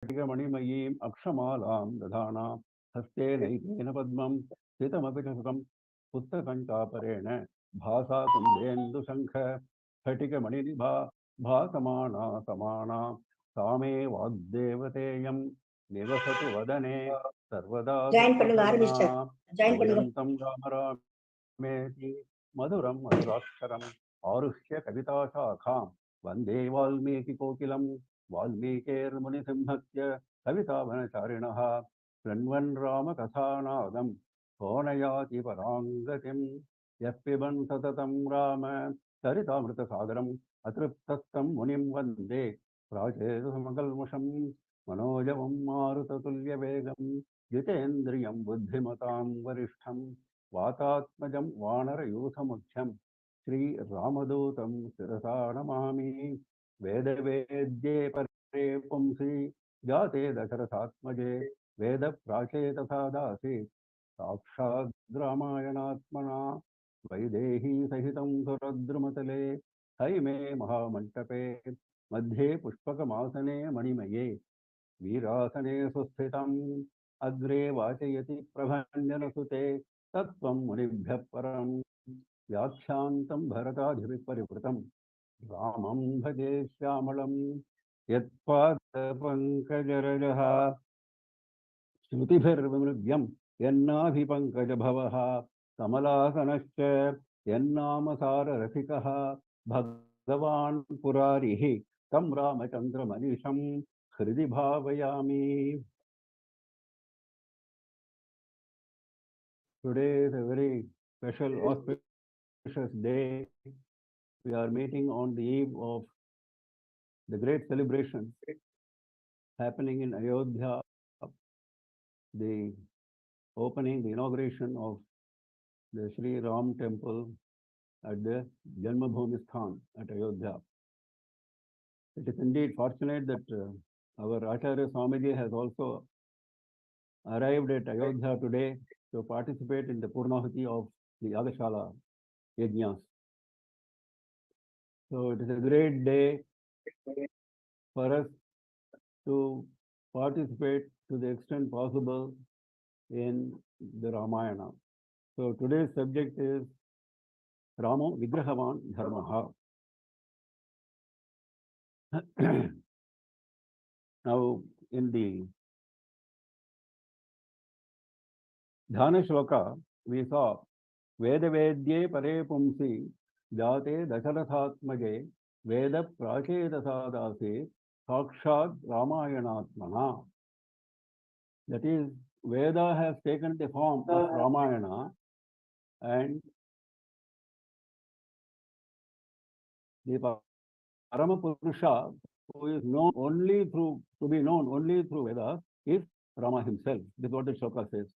मणिमयीम् अक्षमालां दधाना हस्ते नैकेन पद्मं स्थितमपि च सुखं पुस्तकं भासा कुन्देन्दुशङ्ख स्फटिकमणिनिभा भासमाना समाना सा मे वाग्देवतेयं निवसतु वदने सर्वदा सत्प्रसन्ना कूजन्तं राम रामेति मधुरं मधुराक्षरम् आरुह्य कविताशाखां वन्दे वाल्मीकिकोकिलं वाल्मीकेर्मुनिसिंहस्य कवितावनचारिणः शृण्वन् रामकथानादं कोनयाति पराङ्गतिं यः पिबन् सततं राम चरितामृतसागरम् अतृप्तस्तं मुनिं वन्दे प्राचेतसमकल्मषं मनोजवं मारुततुल्यवेगं जितेन्द्रियं बुद्धिमतां वरिष्ठं वातात्मजं वानरयूथमुख्यं श्रीरामदूतं शिरसा नमामि वेदवेद्ये परे पुंसि जाते दशरथात्मजे वेदप्राचेतसा दासि साक्षाद् रामायणात्मना वैदेही सहितं सुरद्रुमतले हैमे महामण्टपे मध्ये पुष्पकमासने मणिमये वीरासने सुस्थितम् अग्रे वाचयति प्रभञ्जनसुते तत्त्वं मुनिभ्यः परं व्याख्यान्तं भरताधिपरिवृतं रामं भजे श्यामलं यत्पादपङ्कजरजः श्रुतिभिर्विमृग्यं यन्नाभिपङ्कजभवः कमलासनश्च यन्नामसाररसिकः भगवान् पुरारिः तं रामचन्द्रमनीशं हृदि भावयामि. Today is a very special, auspicious day. We are meeting on the eve of the great celebration happening in Ayodhya, the opening, the inauguration of the Sri Ram temple at the Janmabhoomi Sthan at Ayodhya. It is indeed fortunate that our Acharya Swamiji has also arrived at Ayodhya today to participate in the Purnahuti of the Yagashala Yajnas. So it is a great day for us to participate to the extent possible in the Ramayana. So today's subject is Ramo VigrahaVaan Dharmaha. Now in the Dhyana Shloka, we saw Vedavedye pare pumsi jate dasarathatmaje Veda prachedasadase sakshad Ramayanatmana. That is, Veda has taken the form of Ramayana, and the Paramapurusha, who is known only through, to be known only through Vedas, is Rama himself. This is what the Shloka says.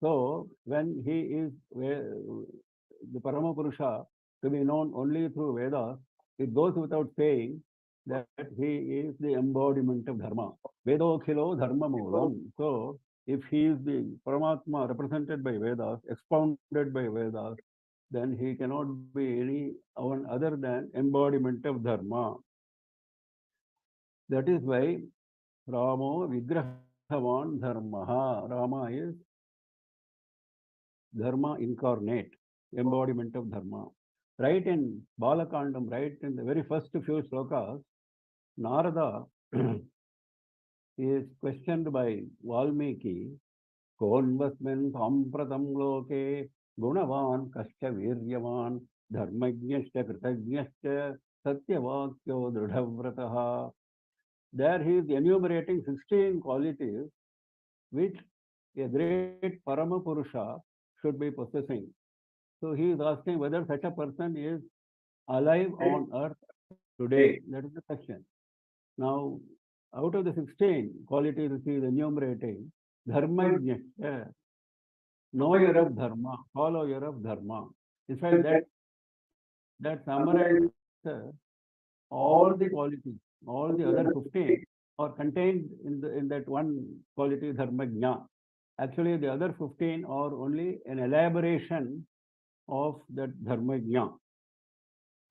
So, when he is the Paramapurusha to be known only through Vedas, it goes without saying that he is the embodiment of Dharma. Vedokhilo Dharma Moolam. So, if he is the Paramatma represented by Vedas, expounded by Vedas, then he cannot be any one other than embodiment of Dharma. That is why Ramo VigrahaVaan Dharmaha. Rama is Dharma incarnate, embodiment of Dharma. Right in Balakandam, right in the very first few slokas, Narada is questioned by Valmiki, Konvasmin Sampratam Loke, Gunavan Kascha Viryavan, Dharmajnashcha Kritajnashcha, Satyavakyo Dridhavrataha. There he is enumerating 16 qualities which a great Paramapurusha should be possessing. So he is asking whether such a person is alive on earth today. That is the question. Now, out of the 16 qualities he is enumerating, Dharmajnashcha, knower of Dharma, follower of Dharma. In fact, that summarizes all the qualities, all the other 15 are contained in that one quality, Dharmajna. Actually, the other 15 are only an elaboration of that Dharmajna.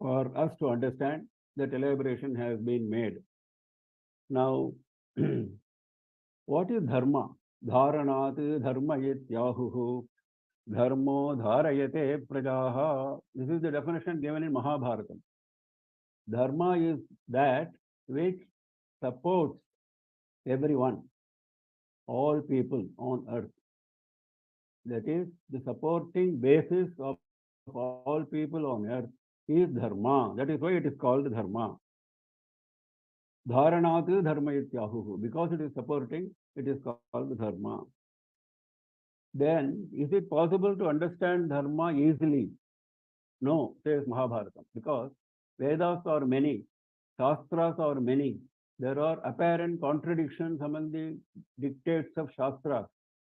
For us to understand, that elaboration has been made. Now, What is dharma? Dharanat dharma yatyahuhu. Dharmo dharayate prajaha. This is the definition given in Mahabharata. Dharma is that which supports everyone, all people on earth. That is, the supporting basis of all people on earth is dharma. That is why it is called dharma. Dharanat dharma ityahuhu. Because it is supporting, it is called dharma. Then, is it possible to understand dharma easily? No, says Mahabharata, because Vedas are many, Shastras are many. There are apparent contradictions among the dictates of Shastras.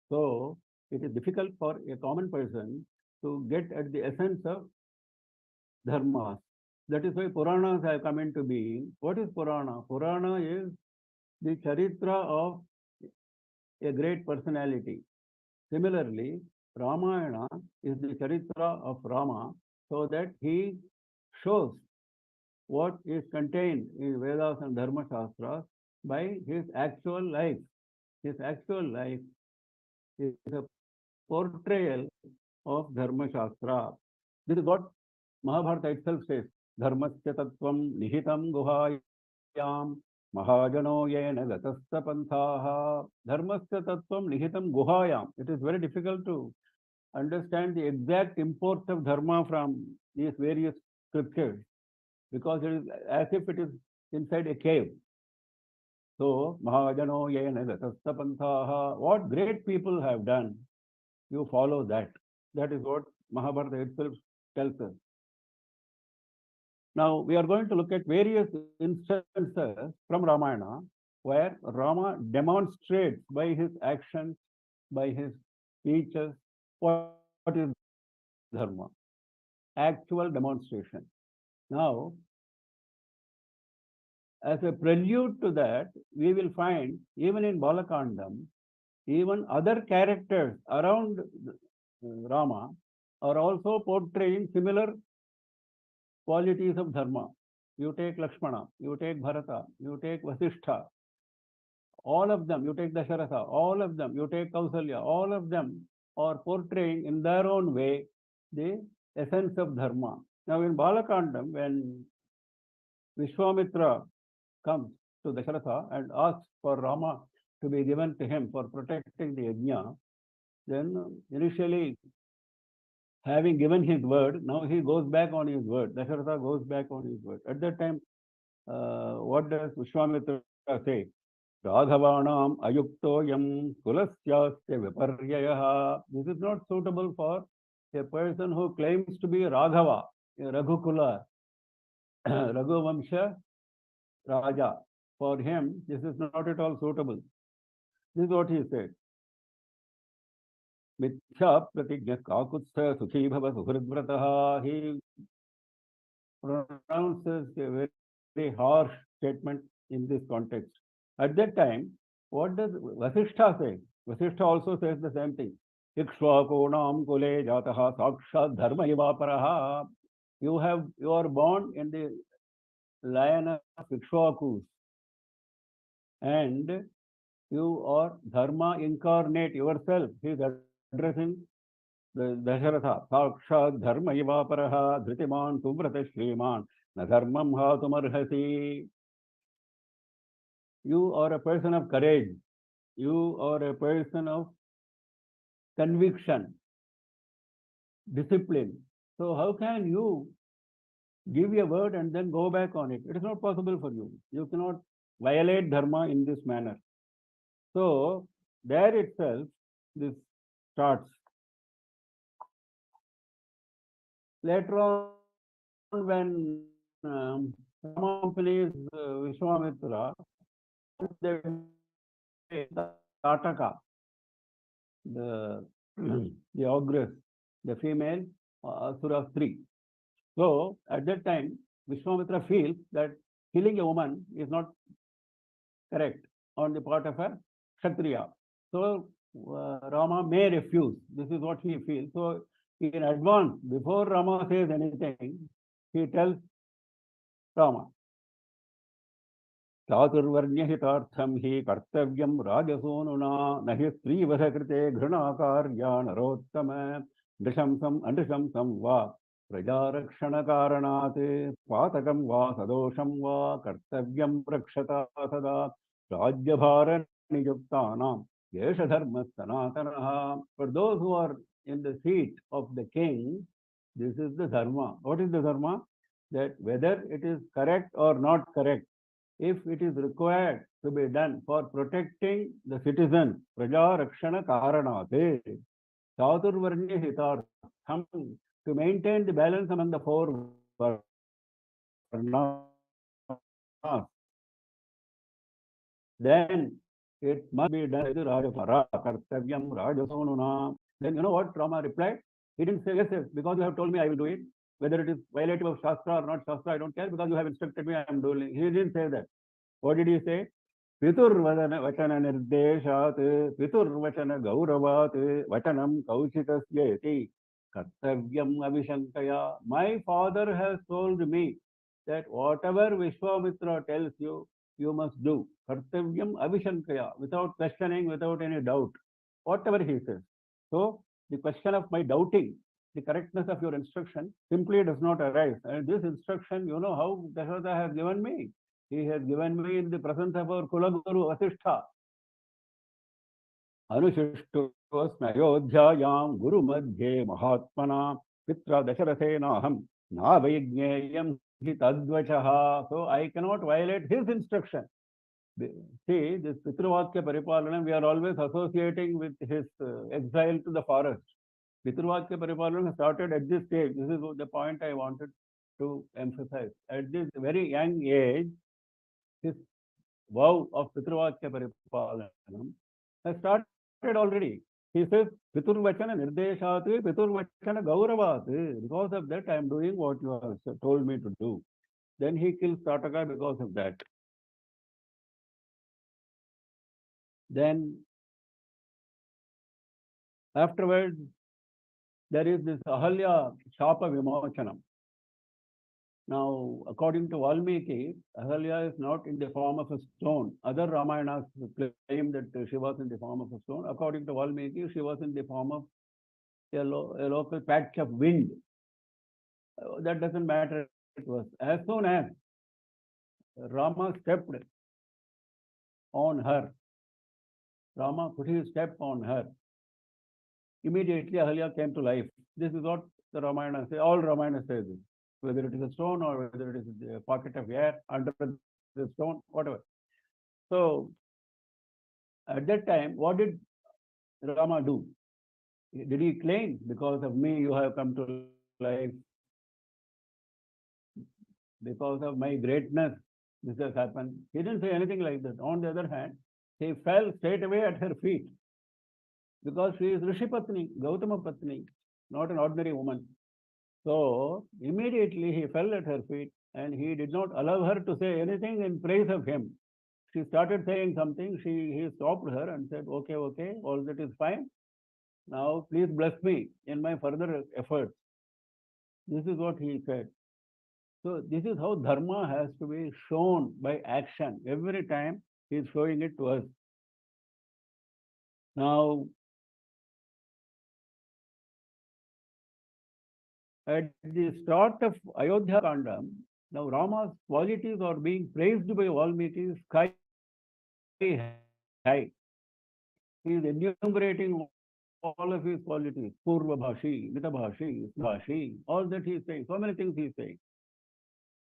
So, it is difficult for a common person to get at the essence of dharmas. That is why Puranas have come into being. What is Purana? Purana is the charitra of a great personality. Similarly, Ramayana is the charitra of Rama, so that he shows what is contained in Vedas and Dharma Shastras by his actual life. His actual life is a portrayal of Dharma Shastra. This is what Mahabharata itself says. Dharmasya tattvam nihitam guhayam mahajano yena gatasta panthaha. Dharmasya tattvam nihitam guhayam. It is very difficult to understand the exact import of dharma from these various scriptures, because it is as if it is inside a cave. So, Mahajano yena gatasta panthaha. What great people have done, you follow that. That is what Mahabharata itself tells us. Now, we are going to look at various instances from Ramayana where Rama demonstrates by his actions, by his speeches, what is dharma. Actual demonstration. Now, as a prelude to that, we will find even in Balakandam, even other characters around Rama are also portraying similar qualities of dharma. You take Lakshmana, you take Bharata, you take Vasishtha, all of them, you take Dasharatha, all of them, you take Kausalya, all of them are portraying in their own way the essence of dharma. Now in Balakandam, when Vishwamitra comes to Dasharatha and asks for Rama to be given to him for protecting the yajna, then initially having given his word, now he goes back on his word. Dasharatha goes back on his word. At that time, what does Vishwamitra say? Raghavanam ayuktoyam kulasyasya viparyayaha. This is not suitable for a person who claims to be Raghava, a Raghukula, Raghuvamsha Raja. For him, this is not at all suitable. This is what he said. Mithya pratigya kakutsa sukhi bhava suhridvrataha. He pronounces a very harsh statement in this context. At that time, what does Vasishtha say? Vasishtha also says the same thing. Ikshvakonam kule jataha sakshat dharma ivaparaha. You are born in the line of Ikshvakus, and you are dharma incarnate yourself. He is addressing the Dasharatha. Sakshat dharma ivaparaha dhritiman tumratashriman na dharmam hatumarhasi. You are a person of courage. You are a person of conviction, discipline. So how can you give a word and then go back on it? It is not possible for you. You cannot violate dharma in this manner. So there itself, this starts. Later on, when Rama accompanies Vishwamitra, they Tataka, the the ogress, the female Asura Sri. So at that time, Vishwamitra feels that killing a woman is not correct on the part of a Kshatriya. So Rama may refuse. This is what he feels. So in advance, before Rama says anything, he tells Rama, चातुर्वर्ण्यहितार्थं हि कर्तव्यं राजसूनुना न हि स्त्रीवधकृते घृणाकार्या नरोत्तम नृशंसम् अनृशंसं वा प्रजारक्षणकारणात् पातकं वा सदोषं वा कर्तव्यं रक्षता सदा राज्यभारनियुक्तानां एष धर्मः सनातनः. For those who are in the seat of the king, this is the dharma. What is the dharma? That whether it is correct or not correct, if it is required to be done for protecting the citizens, praja rakshana karanate, chaturvarnya hitartham, to maintain the balance among the four varnas, then it must be done with Rajapara, Kartavyam, Rajasonuna. Then you know what Rama replied? He didn't say, yes, yes, because you have told me I will do it. Whether it is violative of Shastra or not Shastra, I don't care, because you have instructed me, I am doing. He didn't say that. What did he say? Piturvachana nirdeshat, Piturvachana gauravat, Vachanam kaushikasyeti, Kartavyam avishankaya. My father has told me that whatever Vishwamitra tells you, you must do. Kartavyam avishankaya, without questioning, without any doubt, whatever he says. So, the question of my doubting the correctness of your instruction simply does not arise. And this instruction, you know how Dasharatha has given me. He has given me in the presence of our Kulaguru Vasishtha. Anushishtuosmayodhyayam Guru Madhye Mahatmana Pitra Dasharathenaham Navajneyam Hitadvachaha. So I cannot violate his instruction. See, this Pitruvakya Paripalanam, we are always associating with his exile to the forest. Pitruvakya Paripalanam started at this stage. This is the point I wanted to emphasize. At this very young age, his vow of Pitruvakya Paripalanam has started already. He says, Piturvachana Nirdeshati, Piturvachana Gauravat. Because of that, I am doing what you have told me to do. Then he kills Tataka because of that. Then, afterwards, there is this Ahalya Shapa Vimochanam. Now, according to Valmiki, Ahalya is not in the form of a stone. Other Ramayanas claim that she was in the form of a stone. According to Valmiki, she was in the form of a local patch of wind. That doesn't matter to us. As soon as Rama stepped on her, Rama put his step on her, immediately Ahalya came to life. This is what the Ramayana says. All Ramayana says this. Whether it is a stone or whether it is a pocket of air under the stone, whatever. So, at that time, what did Rama do? Did he claim, because of me you have come to life? Because of my greatness, this has happened. He didn't say anything like that. On the other hand, he fell straight away at her feet. Because she is Rishi Patni, Gautama Patni, not an ordinary woman. So, immediately he fell at her feet and he did not allow her to say anything in praise of him. She started saying something, he stopped her and said, okay, all that is fine. Now, please bless me in my further efforts. This is what he said. So, this is how dharma has to be shown by action. Every time he is showing it to us. Now, at the start of Ayodhya Kandam, now Rama's qualities are being praised by Valmiki sky high. He is enumerating all of his qualities. Purva Bhashi, Mita Bhashi, Bhashi, all that he is saying. So many things he is saying.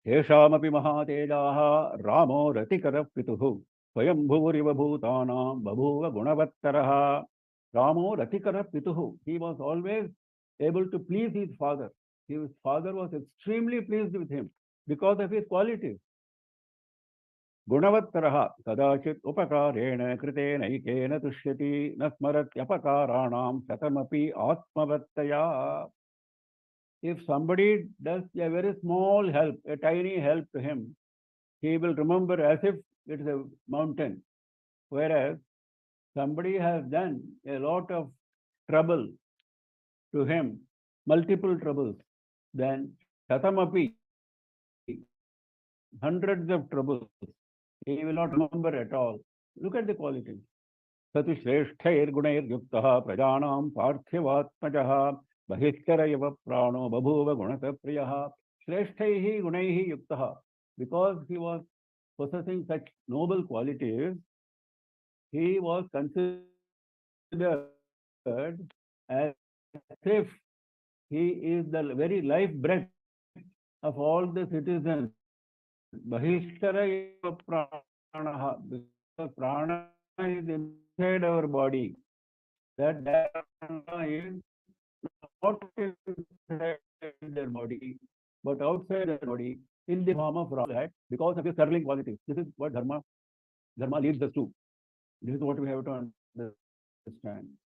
Yeshamapi Mahatejaha Ramo Ratikara Pituhu Swayam Bhuvuriva Bhutanam Babhuva Gunavattaraha Ramo Ratikara Pituhu. He was always able to please his father. His father was extremely pleased with him because of his qualities. Gunavattaraha Kadachit Upakareena Kritena Ikena Tushyati Nasmaratyapakaranam Satamapi Atmavattaya. If somebody does a very small help, a tiny help to him, he will remember as if it is a mountain. Whereas somebody has done a lot of trouble to him, multiple troubles, then Satamapi, hundreds of troubles, He will not remember at all. Look at the qualities. Satu Shreshthayirgunayiryuktaha Prajanam Parthivatmajaha Bahishkarayava Prano Babhuva Gunatapriyaha Shreshthaihi Gunaihi Yuktaha. Because he was possessing such noble qualities, he was considered as if he is the very life breath of all the citizens. Bahishkarayava Pranaha. Because prana is inside our body. That prana is not inside their body, but outside their body in the form of Rama. That because of his sterling qualities. This is what Dharma leads us to. This is what we have to understand.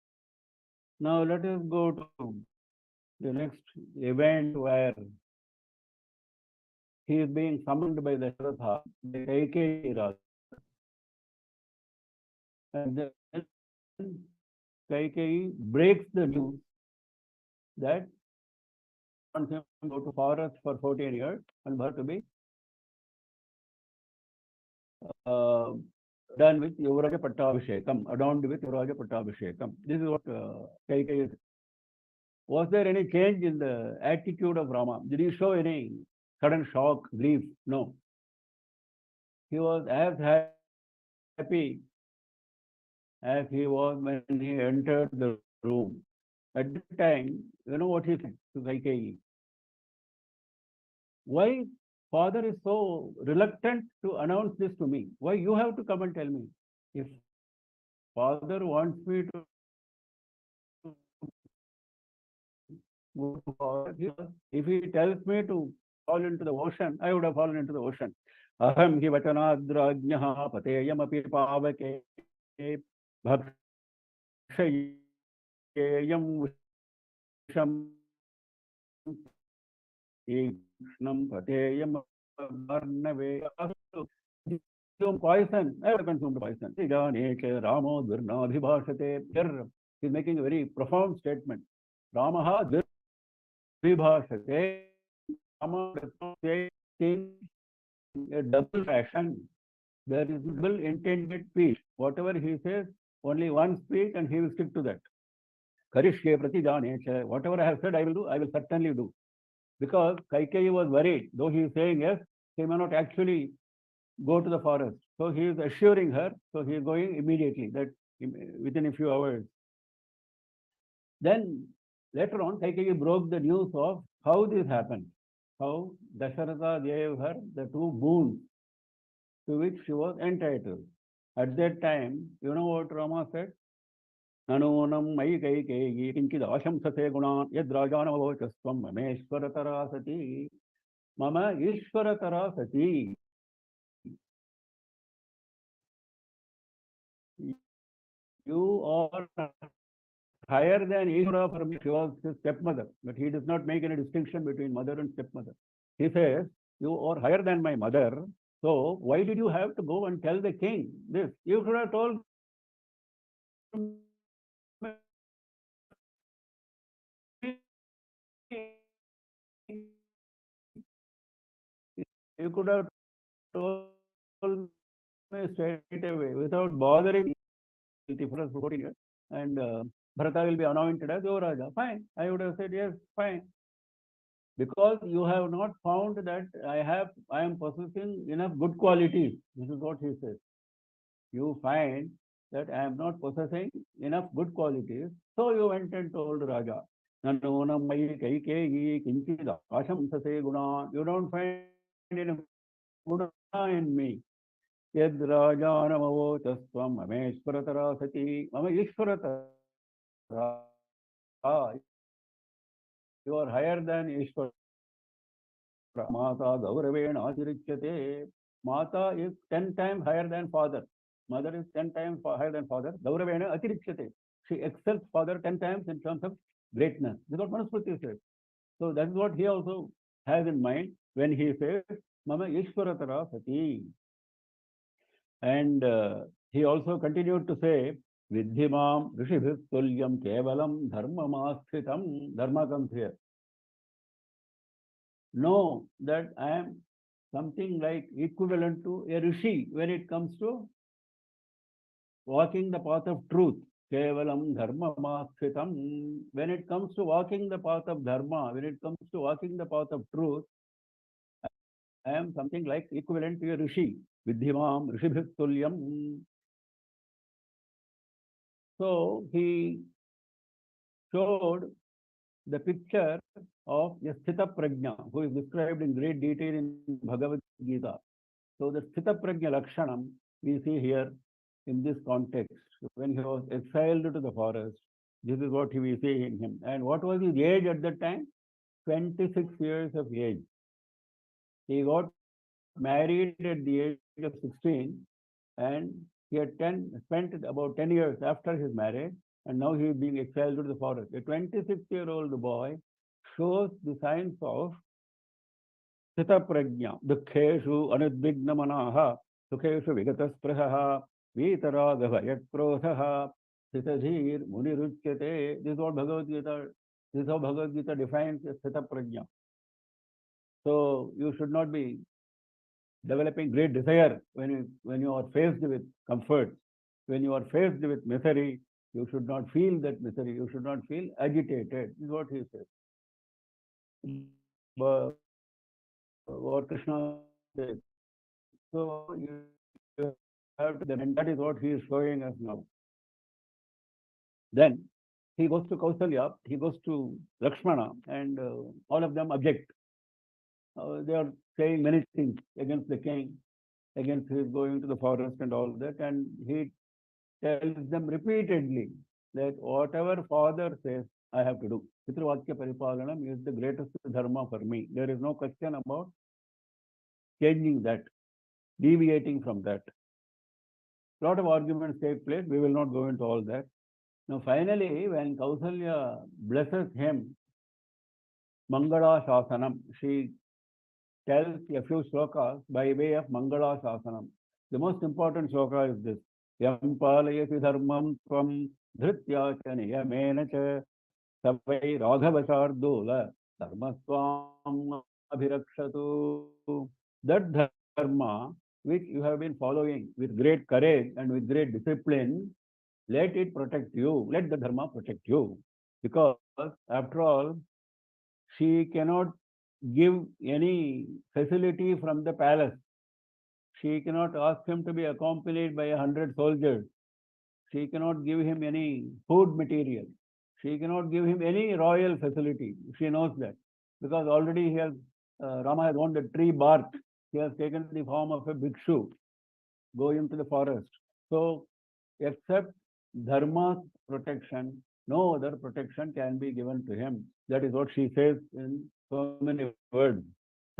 Now let us go to the next event where he is being summoned by the Sharatha, the Kaikeyi Raja. And then Kaikeyi breaks the news that wants him to go to forest for 14 years and Bharat to be done with Yuvaraja Pattabhishekam, adorned with Yuvaraja Pattabhishekam. This is what Kaikeyi is. Was there any change in the attitude of Rama? Did he show any sudden shock, grief? No. He was as happy as he was when he entered the room. At the time, you know what he said to Kaikeyi? Why father is so reluctant to announce this to me? Why you have to come and tell me? If father wants me to go to forest, if he tells me to fall into the ocean, I would have fallen into the ocean. Aham hi vachanadrajnaha pateyam api pavake bhakshayam visham Ikshnam pateyam varnave. Consume poison. I have consumed poison. Ramo Virnabhibhashate. Here he is making a very profound statement. Ramaha Vibhashate. Rama does not say in a double fashion. There is double intended speech. Whatever he says, only one speech and he will stick to that. Karishye Pratijane. Whatever I have said, I will do, I will certainly do. Because Kaikeyi was worried, though he is saying yes, he may not actually go to the forest. So he is assuring her, so he is going immediately, that within a few hours. Then later on, Kaikeyi broke the news of how this happened, how Dasharatha gave her the two boons to which she was entitled. At that time, you know what Rama said? Nanonam mai Kaikeyi kinchid ashamsase gunan yad rajanavavachasvam mameshwaratara sati mama ishwaratara sati. You are higher than Ishvara for me. She was his stepmother, but he does not make any distinction between mother and stepmother. He says, you are higher than my mother, so why did you have to go and tell the king this? You could have told you could have told me straight away without bothering for us 14 years, and Bharata will be anointed as Yuvaraja. Fine. I would have said yes, fine. Because you have not found that I am possessing enough good qualities. This is what he says. You find that I am not possessing enough good qualities, so you went and told Raja. You don't find enough guna in me. Yad Rajanamavocasvam Mameshwaratara Sati Mama Ishwaratara. You are higher than Ishwara. Mata Gauravena Atirichyate. Mata is 10 times higher than father. Mother is 10 times higher than father. Gauravena Atirichyate. She excels father 10 times in terms of greatness. This is what Manusmriti says. So that is what he also has in mind when he says Mama Ishwaratara Sati. And he also continued to say, Vidhimam Rishibhis Tulyam Kevalam Dharmamaskritam. Dharma comes here. Know that I am something like equivalent to a rishi when it comes to walking the path of truth. Kevalam dharma maskritam. When it comes to walking the path of dharma, when it comes to walking the path of truth, I am something like equivalent to a rishi. Vidhimam rishibhit tulyam. So he showed the picture of a Sthita Prajna, who is described in great detail in Bhagavad Gita. So the Sthita Prajna Lakshanam we see here in this context. When he was exiled to the forest, this is what we see in him. And what was his age at that time? 26 years of age. He got married at the age of 16, and he had spent about 10 years after his marriage, and now he is being exiled to the forest. A 26-year-old boy shows the signs of Sthita Prajna, Dukkheshu Anudvignamanaha, Sukeshu Vigataspraha, Vitaragava Yakprosaha, Sthitadhir Muniruchyate. This is what Bhagavad Gita, this is how Bhagavad Gita defines Sthita Prajna. So you should not be developing great desire when you are faced with comfort. When you are faced with misery, you should not feel that misery. You should not feel agitated. This is what he says. But what Krishna says. So you have to, and that is what he is showing us now. Then he goes to Kausalya, he goes to Lakshmana, and all of them object. They are saying many things against the king, against his going to the forest and all that, and he tells them repeatedly that whatever father says, I have to do. Pitruvakya Paripalanam is the greatest dharma for me. There is no question about changing that, deviating from that. A lot of arguments take place. We will not go into all that. Now, finally, when Kausalya blesses him, Mangala Shasanam, she tells a few slokas by way of Mangala Shasanam. The most important sloka is this. Yam palayasi dharmam tvam dhritya cha niyamena cha savai raghavachardola dharmaswam abhirakshatu. That dharma which you have been following with great courage and with great discipline, let it protect you. Let the dharma protect you. Because after all, she cannot give any facility from the palace. She cannot ask him to be accompanied by 100 soldiers. She cannot give him any food material. She cannot give him any royal facility. She knows that. Because already he has, Rama has owned a tree bark. He has taken the form of a bhikshu, going to the forest. So, except Dharma's protection, no other protection can be given to him. That is what she says in so many words.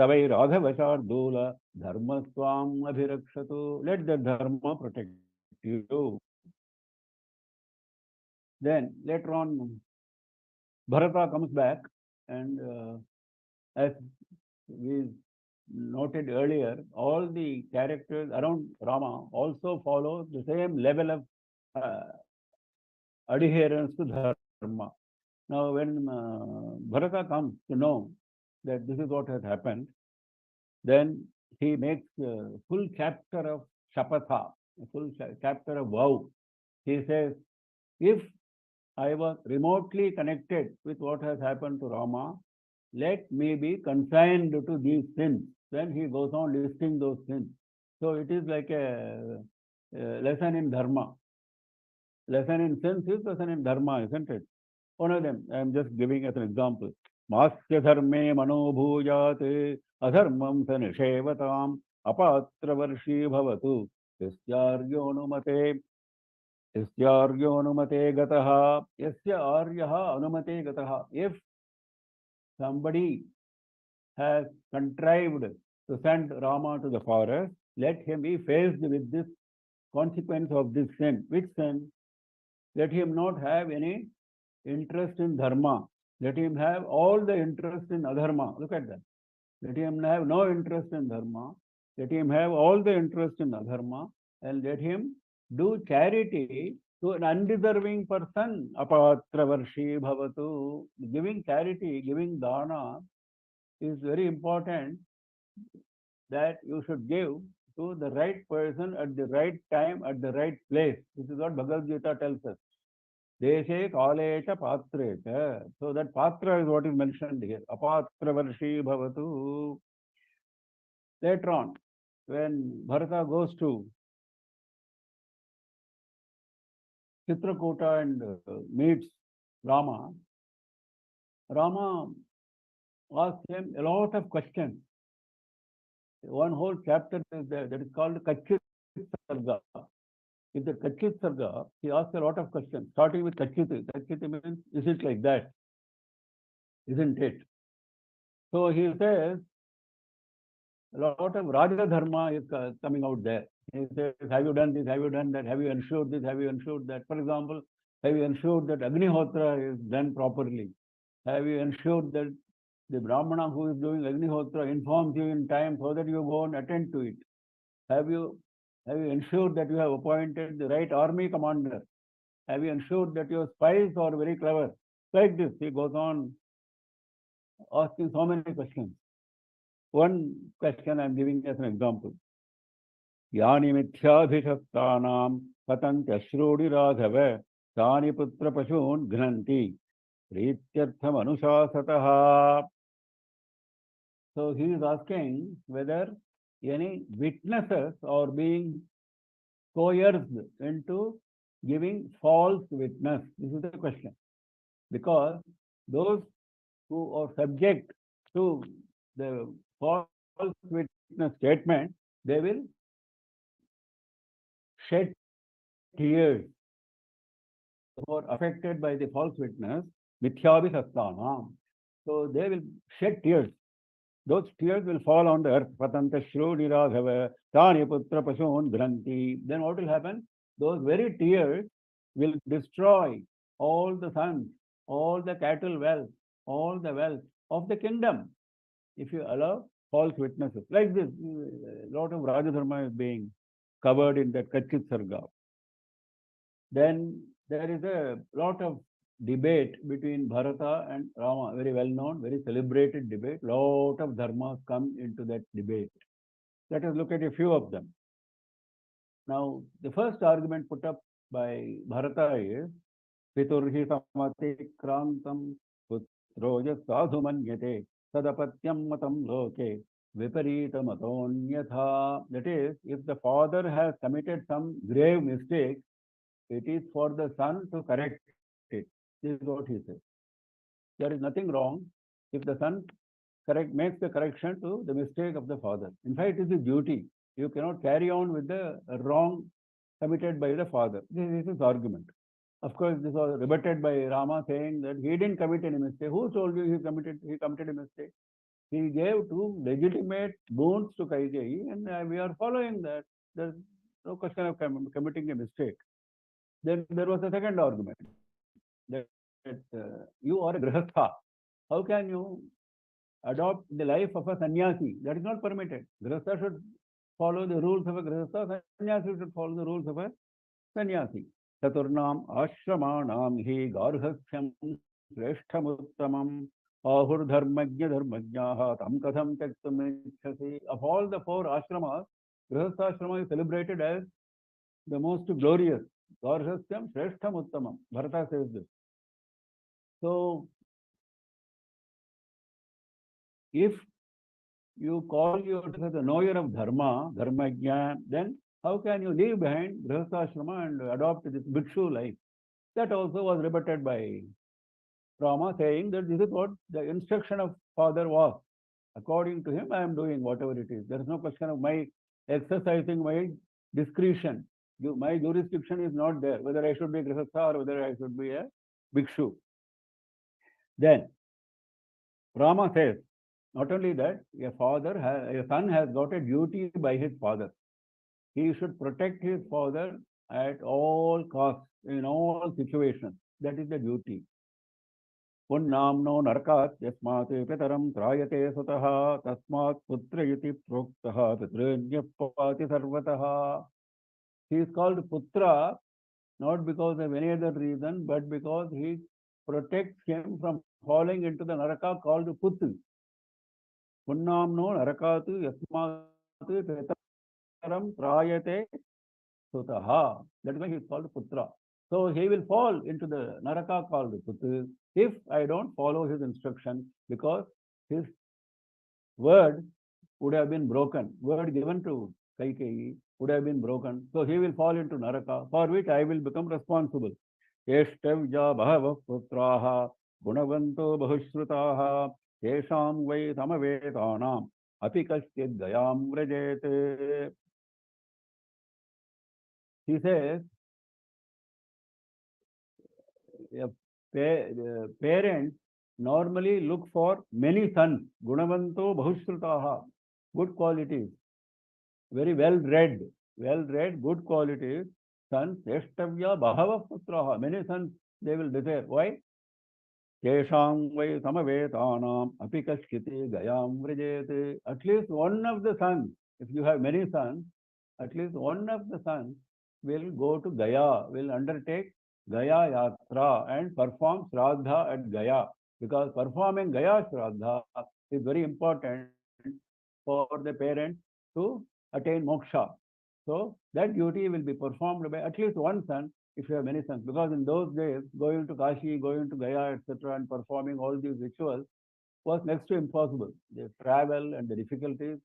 Savai Raghavachardola Dharma Swam Abhirakshatu. Let the Dharma protect you. Then later on, Bharata comes back, and as we noted earlier, all the characters around Rama also follow the same level of adherence to Dharma. Now, when Bharata comes to know that this is what has happened, then he makes a full chapter of Shapatha, a full chapter of vow. He says, if I was remotely connected with what has happened to Rama, let me be consigned to these sins. Then he goes on listing those sins. So it is like a lesson in Dharma. Lesson in sins is lesson in Dharma, isn't it? One of them, I am just giving as an example. Masya dharme manobhujat adharmam sanishevatam apatravarshi bhavatu yasyaryo anumate gataha yasya aryaha anumate gataha. If somebody has contrived to send Rama to the forest, let him be faced with this consequence of this sin. Which sin? Let him not have any interest in dharma. Let him have all the interest in adharma. Look at that. Let him have no interest in dharma. Let him have all the interest in adharma, and let him do charity to an undeserving person. Apatravarshi bhavatu. Giving charity, giving dana is very important that you should give to the right person at the right time, at the right place. This is what Bhagavad Gita tells us. Deshe kalecha patrecha. So that patra is what is mentioned here. Apatra varshi bhavatu. Later on, when Bharata goes to Chitrakuta and meets Rama, Rama asks him a lot of questions. One whole chapter is there that is called Kachit Sarga. In the Kachit Sarga, he asks a lot of questions, starting with Kachit. Kachit means, is it like that? Isn't it? So he says, a lot of Raja Dharma is coming out there. He says, have you done this? Have you done that? Have you ensured this? Have you ensured that? For example, have you ensured that Agnihotra is done properly? Have you ensured that the Brahmana who is doing Agnihotra informs you in time so that you go and attend to it? Have you ensured that you have appointed the right army commander? Have you ensured that your spies are very clever? Like this, he goes on asking so many questions. One question I'm giving as an example. यानि मिथ्याभिषक्तानां पतन्त्यश्रूणि राघव तानि पुत्रपशून् घ्नन्ति प्रीत्यर्थमनुशासतः. So he is asking whether any witnesses are being coerced into giving false witness. This is the question. Because those who are subject to the false witness statement, they will shed tears who are affected by the false witness, mithyabhisasthanam. So they will shed tears. Those tears will fall on the earth. Patanta shrudi raghava tani putra pasun granti. Then what will happen? Those very tears will destroy all the sons, all the cattle wealth, all the wealth of the kingdom. If you allow false witnesses. Like this, a lot of Rajadharma is being covered in that Kachit Sarga. Then there is a lot of debate between Bharata and Rama, very well known, very celebrated debate. Lot of dharmas come into that debate. Let us look at a few of them. Now, the first argument put up by Bharata is Piturhi samati krantam putroja sadhu manyate sadapatyam matam loke viparita matonyatha. That is, if the father has committed some grave mistake, it is for the son to correct it. This is what he says. There is nothing wrong if the son makes the correction to the mistake of the father. In fact, it is a duty. You cannot carry on with the wrong committed by the father. This is his argument. Of course, this was rebutted by Rama saying that he didn't commit any mistake. Who told you he committed a mistake? He gave two legitimate boons to Kaikeyi, and we are following that. There's no question of committing a mistake. Then there was a second argument that you are a grihastha. How can you adopt the life of a sannyasi? That is not permitted. Grihastha should follow the rules of a grihastha. Sannyasi should follow the rules of a sannyasi. Chaturnam ashramanam hi garhasthyam shreshtamuttamam ahur dharmajna dharmajnaha tam katham tyaktumicchasi. Of all the four ashramas, grihastha ashrama is celebrated as the most glorious. Garhasthyam shreshtham uttamam. Bharata says this. So, if you call yourself the knower of dharma, dharmajna, then how can you leave behind grihastha and adopt this bhikshu life? That also was rebutted by Rama, saying that this is what the instruction of father was. According to him, I am doing whatever it is. There is no question of my exercising my discretion. My jurisdiction is not there, whether I should be grihastha or whether I should be a bhikshu. Then Rama says, not only that, a son has got a duty by his father. He should protect his father at all costs, in all situations. That is the duty. Punnamno narkat yasmat pitaram trayate sutaha tasmat putra iti proktaha pitranyapati sarvataha. He is called Putra not because of any other reason, but because he protects him from falling into the naraka called Puttu. Punnamno narakatu yasmatu pitaram prayate sutaha. That is why he is called Putra. So he will fall into the Naraka called Putu if I don't follow his instruction, because his word would have been broken. Word given to Kaikeyi would have been broken. So he will fall into Naraka, for which I will become responsible. Eshtavya bhava putraha gunavanto bahushrutaha yesham vai samavetanam api kaschid gayam vrajete. He says, parents normally look for many sons. Gunavanto bahushrutaha, good qualities. Very well-read, good qualities, sons, Eshtavya Bahava Putraha, many sons they will desire. Why? Kesham vai samavetanam apikaskiti gayam vrajete. At least one of the sons, if you have many sons, at least one of the sons will go to Gaya, will undertake Gaya Yatra and perform Shraddha at Gaya. Because performing Gaya Shraddha is very important for the parent to attain moksha. So that duty will be performed by at least one son if you have many sons. Because in those days, going to Kashi, going to Gaya, etc., and performing all these rituals was next to impossible. The travel and the difficulties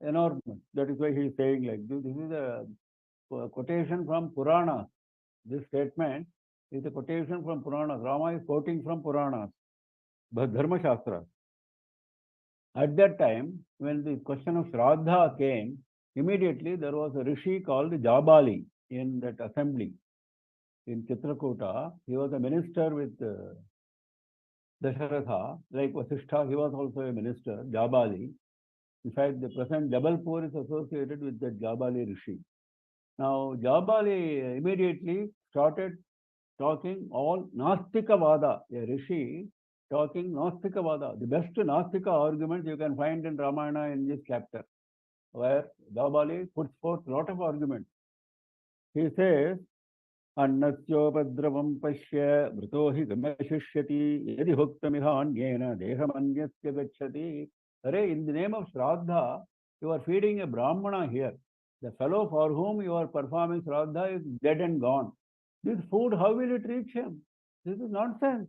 enormous. That is why he is saying like this. This is a quotation from Puranas. This statement is a quotation from Puranas. Rama is quoting from Puranas, but Dharma Shastra. At that time, when the question of Shraddha came, immediately there was a rishi called Jabali in that assembly in Chitrakuta. He was a minister with Dasharatha, like Vasishtha, he was also a minister, Jabali. In fact, the present Jabalpur is associated with the Jabali rishi. Now, Jabali immediately started talking all Nastika Vada, a rishi talking Nastika Vada, the best Nastika arguments you can find in Ramayana in this chapter, where Jabali puts forth a lot of arguments. He says, Annasyopadravam pashya vrito hi gamashishyati yadi bhuktamidhanyena dehamanyasya gacchati. Array, in the name of Shraddha, you are feeding a Brahmana here. The fellow for whom you are performing Shraddha is dead and gone. This food, how will it reach him? This is nonsense.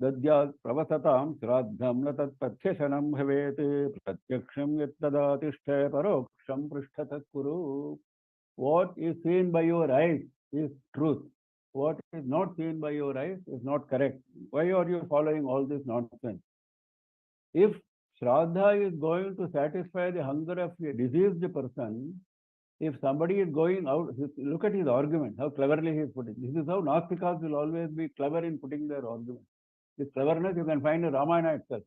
Dadyat pravasatam shraddham natat pathyashanam bhavet pratyaksham yattada tishthe paroksham prishthatat kuru. What is seen by your eyes is truth. What is not seen by your eyes is not correct. Why are you following all this nonsense? If Shraddha is going to satisfy the hunger of a diseased person, if somebody is going out, look at his argument, how cleverly he is putting. This is how Nastikas will always be clever in putting their argument. This cleverness you can find in Ramayana itself.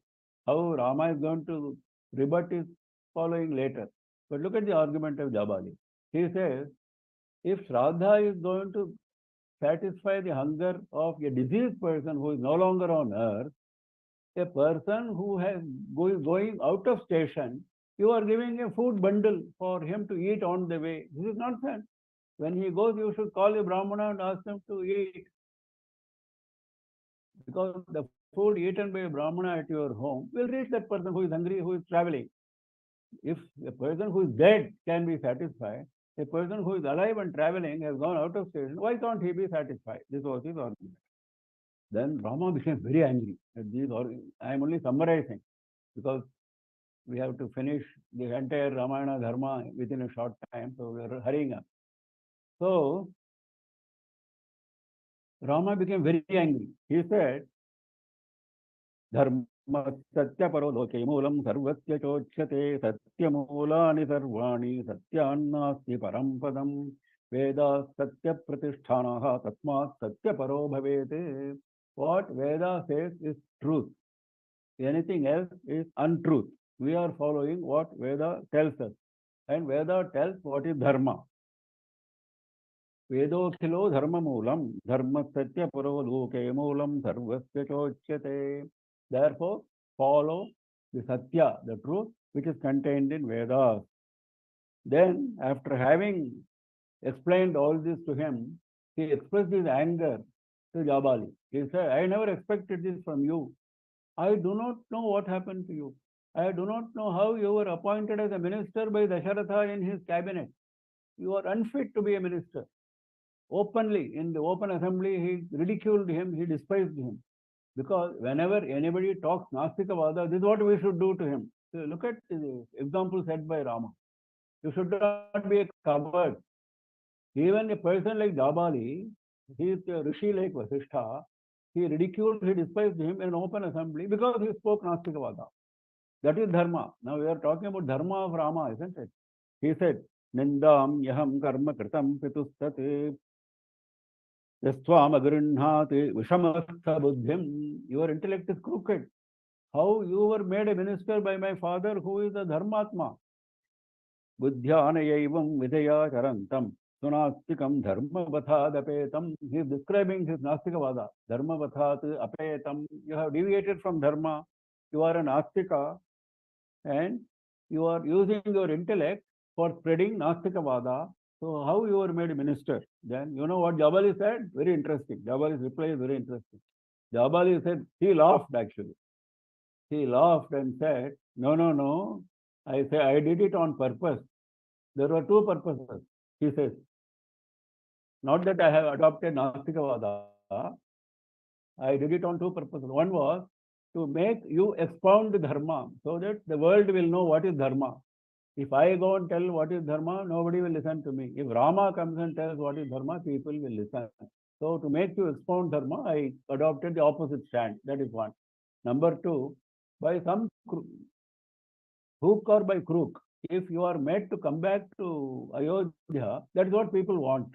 How Rama is going to rebut is following later. But look at the argument of Jabali. He says, if Shraddha is going to satisfy the hunger of a diseased person who is no longer on earth, a person who has going out of station, you are giving a food bundle for him to eat on the way. This is nonsense. When he goes, you should call a Brahmana and ask him to eat. Because the food eaten by a Brahmana at your home will reach that person who is hungry, who is traveling. If a person who is dead can be satisfied, a person who is alive and traveling has gone out of station, why can't he be satisfied? This was his argument. Then Rama became very angry at these arguments. I am only summarizing because we have to finish the entire Ramayana Dharma within a short time, so we are hurrying up. So Rama became very angry. He said, Dharma satyaparo loke moolam sarvasya chochate satyamulani sarvani satyannasti parampadam Veda satya-pratisthanaha tasmat satya-paro bhavete. What Veda says is truth. Anything else is untruth. We are following what Veda tells us. And Veda tells what is dharma. Vedokhilo dharma moolam, dharma satya-paro loke moolam sarvasya chochate. Therefore, follow the satya, the truth, which is contained in Vedas. Then, after having explained all this to him, he expressed his anger to Jabali. He said, I never expected this from you. I do not know what happened to you. I do not know how you were appointed as a minister by Dasharatha in his cabinet. You are unfit to be a minister. Openly, in the open assembly, he ridiculed him, he despised him. Because whenever anybody talks Nastikavada, this is what we should do to him. So look at the example set by Rama. You should not be a coward. Even a person like Jabali, he is a Rishi like Vasishtha, he ridiculed, he despised him in an open assembly because he spoke Nastikavada. That is dharma. Now we are talking about dharma of Rama, isn't it? He said, Nindam yaham karma kritam pitustat yaswam agrinnhat vishamastha buddhim. Your intellect is crooked. How you were made a minister by my father who is a dharmatma. Buddhyanayaivam vidaya charantam. Sunastikam dharma vathadapetam. He is describing his Nastikavada. Dharma vathat apetam. You have deviated from dharma. You are an astika and you are using your intellect for spreading Nastikavada. So how you were made a minister? Then you know what Jabali said? Very interesting. Jabali's reply is very interesting. Jabali said, he laughed actually. He laughed and said, no, no, no. I did it on purpose. There were two purposes. He says, not that I have adopted Nastikavada. I did it on two purposes. One was to make you expound dharma so that the world will know what is dharma. If I go and tell what is dharma, nobody will listen to me. If Rama comes and tells what is dharma, people will listen. So to make you expound dharma, I adopted the opposite stand. That is one. Number two, by some hook or by crook, if you are made to come back to Ayodhya, that is what people want.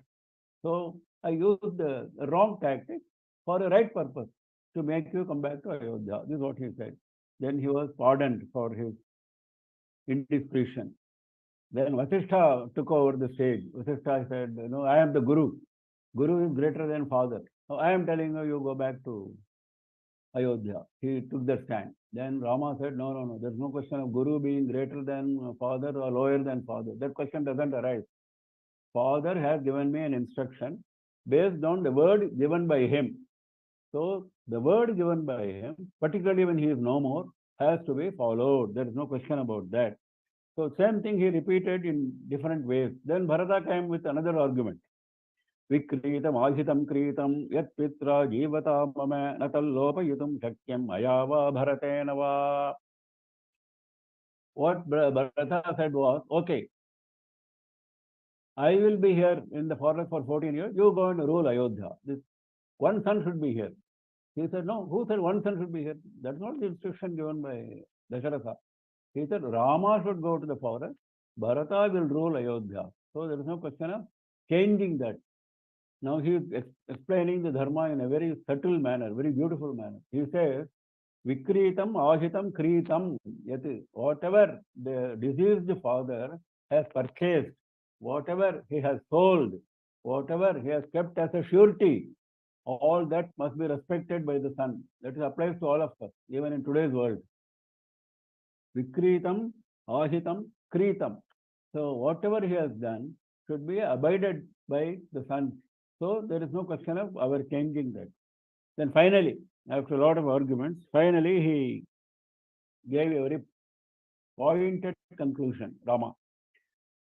So I used the wrong tactic for a right purpose to make you come back to Ayodhya. This is what he said. Then he was pardoned for his indiscretion. Then Vasishtha took over the stage. Vasishtha said, I am the Guru. Guru is greater than father. So I am telling you, you go back to Ayodhya. He took the stand. Then Rama said, no, no, no. There's no question of Guru being greater than father or lower than father. That question doesn't arise. Father has given me an instruction based on the word given by him. So the word given by him, particularly when he is no more, has to be followed. There is no question about that. So same thing he repeated in different ways. Then Bharata came with another argument. Vikritam ahitam kritam yat pitra jivata mama natallopayitum shakyam ayava bharatena va. What Bharata said was, okay, I will be here in the forest for 14 years. You go and rule Ayodhya. This one son should be here. He said, no, who said one son should be here? That's not the instruction given by Dasharatha. He said, Rama should go to the forest. Bharata will rule Ayodhya. So there is no question of changing that. Now he is explaining the dharma in a very subtle manner, very beautiful manner. He says, Vikritam, Ahitam, Kritam, yati. Whatever the deceased father has purchased, whatever he has sold, whatever he has kept as a surety, all that must be respected by the son. That applies to all of us, even in today's world. Vikritam, Ahitam, Kritam. So whatever he has done should be abided by the son. So there is no question of our changing that. Then finally, after a lot of arguments, finally he gave a very pointed conclusion, Rama.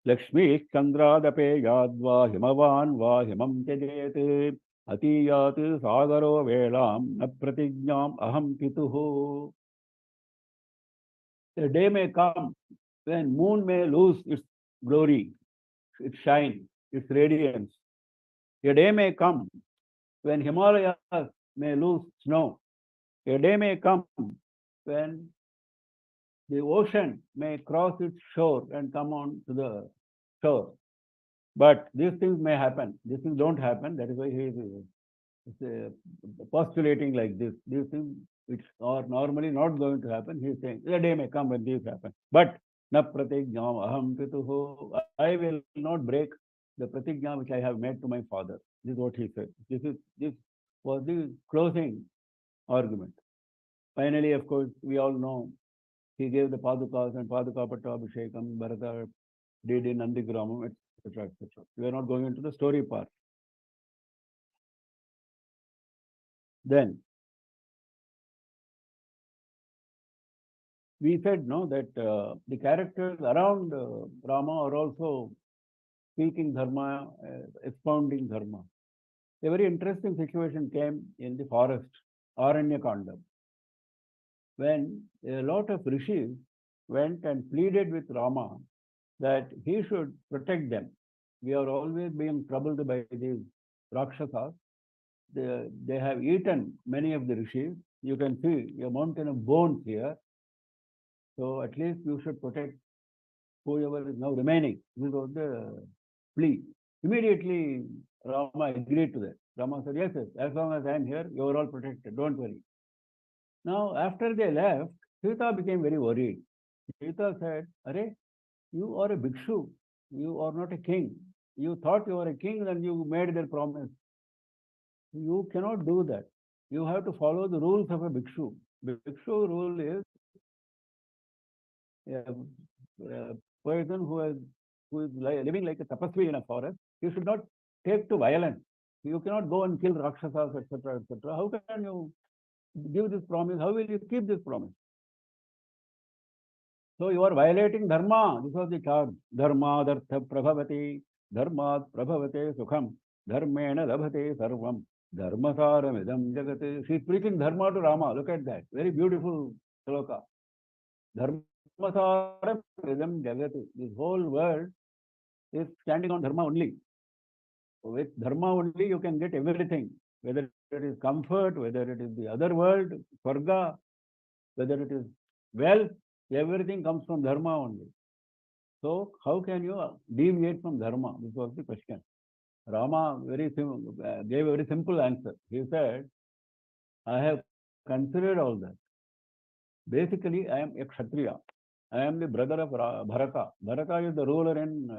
Lakshmi Chandradape Yadva Himavan Va Himam Tyajet Atiyat Sagaro Velam Na Pratignyam Aham Pituhu. The day may come when moon may lose its glory, its shine, its radiance. A day may come when Himalayas may lose snow. A day may come when the ocean may cross its shore and come on to the shore. But these things may happen. These things don't happen. That is why he is postulating like this. These things which are normally not going to happen, he is saying, the day may come when these happen. But na pratignyam aham pituhu. I will not break the pratignya which I have made to my father. This is what he said. This was the closing argument. Finally, of course, we all know he gave the padukas and paduka pattabhishekam, Bharata did in Nandigramam, etc., etc. We are not going into the story part. Then we said no that the characters around Rama are also speaking dharma, expounding dharma. A very interesting situation came in the forest, Aranyakanda, when a lot of rishis went and pleaded with Rama that he should protect them. We are always being troubled by these Rakshasas. They have eaten many of the rishis. You can see a mountain of bones here. So at least you should protect whoever is now remaining. This was the plea. Immediately Rama agreed to that. Rama said, yes, yes, as long as I am here, you are all protected. Don't worry. Now, after they left, Sita became very worried. Sita said, Are, you are a bhikshu. You are not a king. You thought you were a king and you made their promise. You cannot do that. You have to follow the rules of a bhikshu. Bhikshu rule is a person who is living like a tapasvi in a forest. You should not take to violence. You cannot go and kill rakshasas, etc., etc. How can you give this promise? How will you keep this promise? So you are violating dharma. This was the charge. Dharma dhartha prabhavati, dharmat prabhavate sukham, dharmena labhate sarvam, dharmasaram idam jagate. She is preaching dharma to Rama. Look at that. Very beautiful sloka. Dharmasaram idam jagate. This whole world is standing on dharma only. With dharma only you can get everything. Whether it is comfort, whether it is the other world, swarga, whether it is wealth, everything comes from dharma only. So how can you deviate from dharma? This was the question. Rama gave a very simple answer. He said, I have considered all that. Basically, I am a Kshatriya. I am the brother of Bharata. Bharata is the ruler in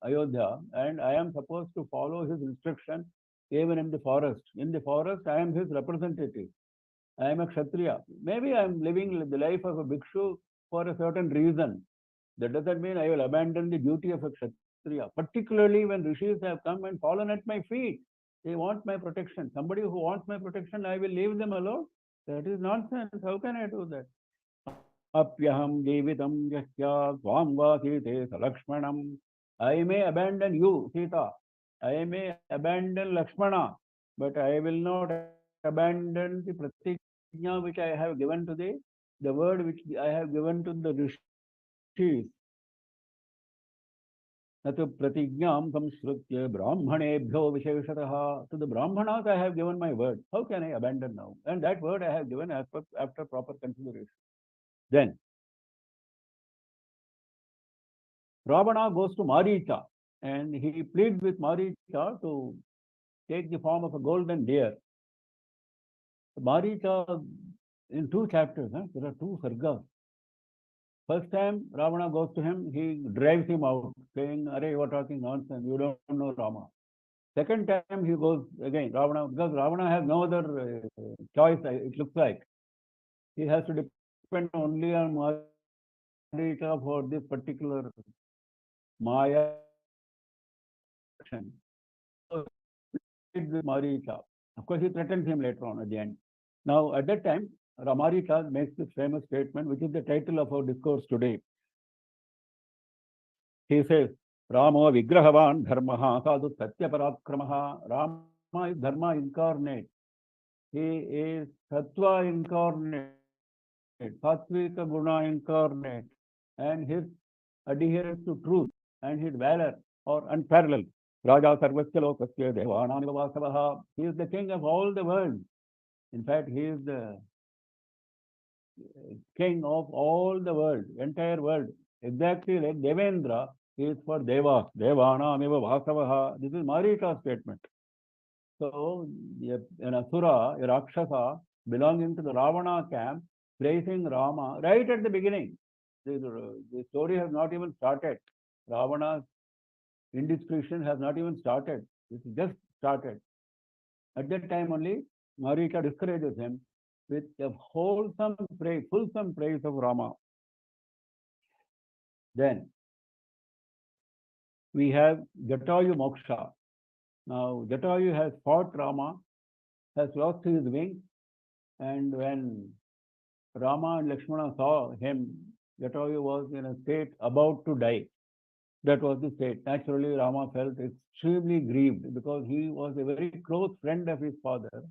Ayodhya, and I am supposed to follow his instruction even in the forest. In the forest, I am his representative. I am a Kshatriya. Maybe I am living the life of a bhikshu for a certain reason. That doesn't mean I will abandon the duty of a Kshatriya, particularly when rishis have come and fallen at my feet. They want my protection. Somebody who wants my protection, I will leave them alone. That is nonsense. How can I do that? Apyaham jeevitam yasya svam vasite salakshmanam. I may abandon you, Sita. I may abandon Lakshmana, but I will not abandon the pratigna which I have given to the word which I have given to the rishis. Natu pratignyam samshrutya brahmanebhyo visheshatah. To the brahmanas I have given my word. How can I abandon now? And that word I have given after proper consideration. Then Ravana goes to Maricha and he pleads with Maricha to take the form of a golden deer. Maricha, in 2 chapters, there are 2 sargas. First time Ravana goes to him, he drives him out, saying, Are, you are talking nonsense, you don't know Rama. Second time he goes again, Ravana, because Ravana has no other choice, it looks like. He has to depend only on Maricha for this particular Maya. So, Maricha. Of course, he threatens him later on at the end. Now, at that time, Ramarita makes this famous statement, which is the title of our discourse today. He says, Ramo VigrahaVaan Dharmaha sadhu satya parakramaha. Rama is Dharma incarnate. He is Sattva incarnate, Sattvika Guna incarnate, and his adherence to truth and his valor are unparalleled. Raja Sarvasya Lokasya Devanani Vasavaha. He is the king of all the world. In fact, he is the king of all the world, entire world. Exactly like Devendra is for Devas. Devanam eva Vasavaha. This is Marita's statement. So, an Asura, a Rakshasa, belonging to the Ravana camp, praising Rama right at the beginning. The story has not even started. Ravana's indiscretion has not even started. It just started. At that time only, Marita discourages him with a wholesome praise, fulsome praise of Rama. Then we have Jatayu Moksha. Now, Jatayu has fought Rama, has lost his wings, and when Rama and Lakshmana saw him Jatayu was in a state about to die. That was the state. Naturally, Rama felt extremely grieved because he was a very close friend of his father,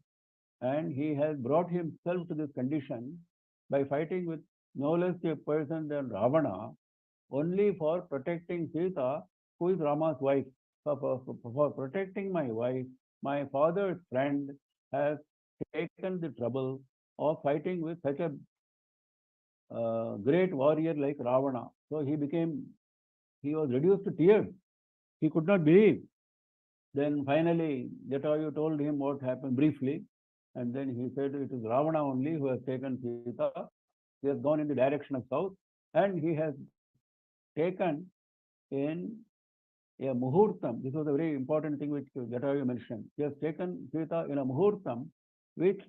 and he has brought himself to this condition by fighting with no less a person than Ravana only for protecting Sita, who is Rama's wife. For protecting my wife, my father's friend has taken the trouble of fighting with such a great warrior like Ravana. So he was reduced to tears. He could not believe. Then finally, Jatayu told him what happened briefly, and then he said it is Ravana only who has taken Sita. He has gone in the direction of south, and he has taken in a muhurtam. This was a very important thing which Jatayu mentioned. He has taken Sita in a muhurtam, which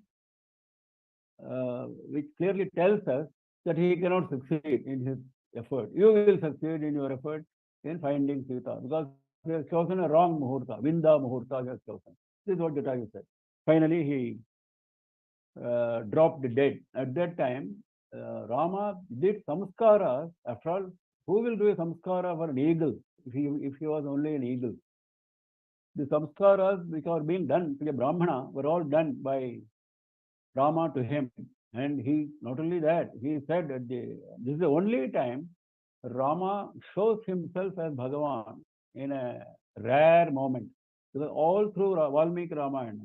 which clearly tells us that he cannot succeed in his effort. You will succeed in your effort in finding Sita because he has chosen a wrong muhurta. Vinda muhurta he has chosen. This is what Jatayu said. Finally, he dropped dead. At that time, Rama did samskaras. After all, who will do a samskara for an eagle if he was only an eagle? The samskaras which are being done to a Brahmana were all done by Rama to him. And he, not only that, he said that this is the only time Rama shows himself as Bhagavan in a rare moment. Because all through Valmiki Ramayana,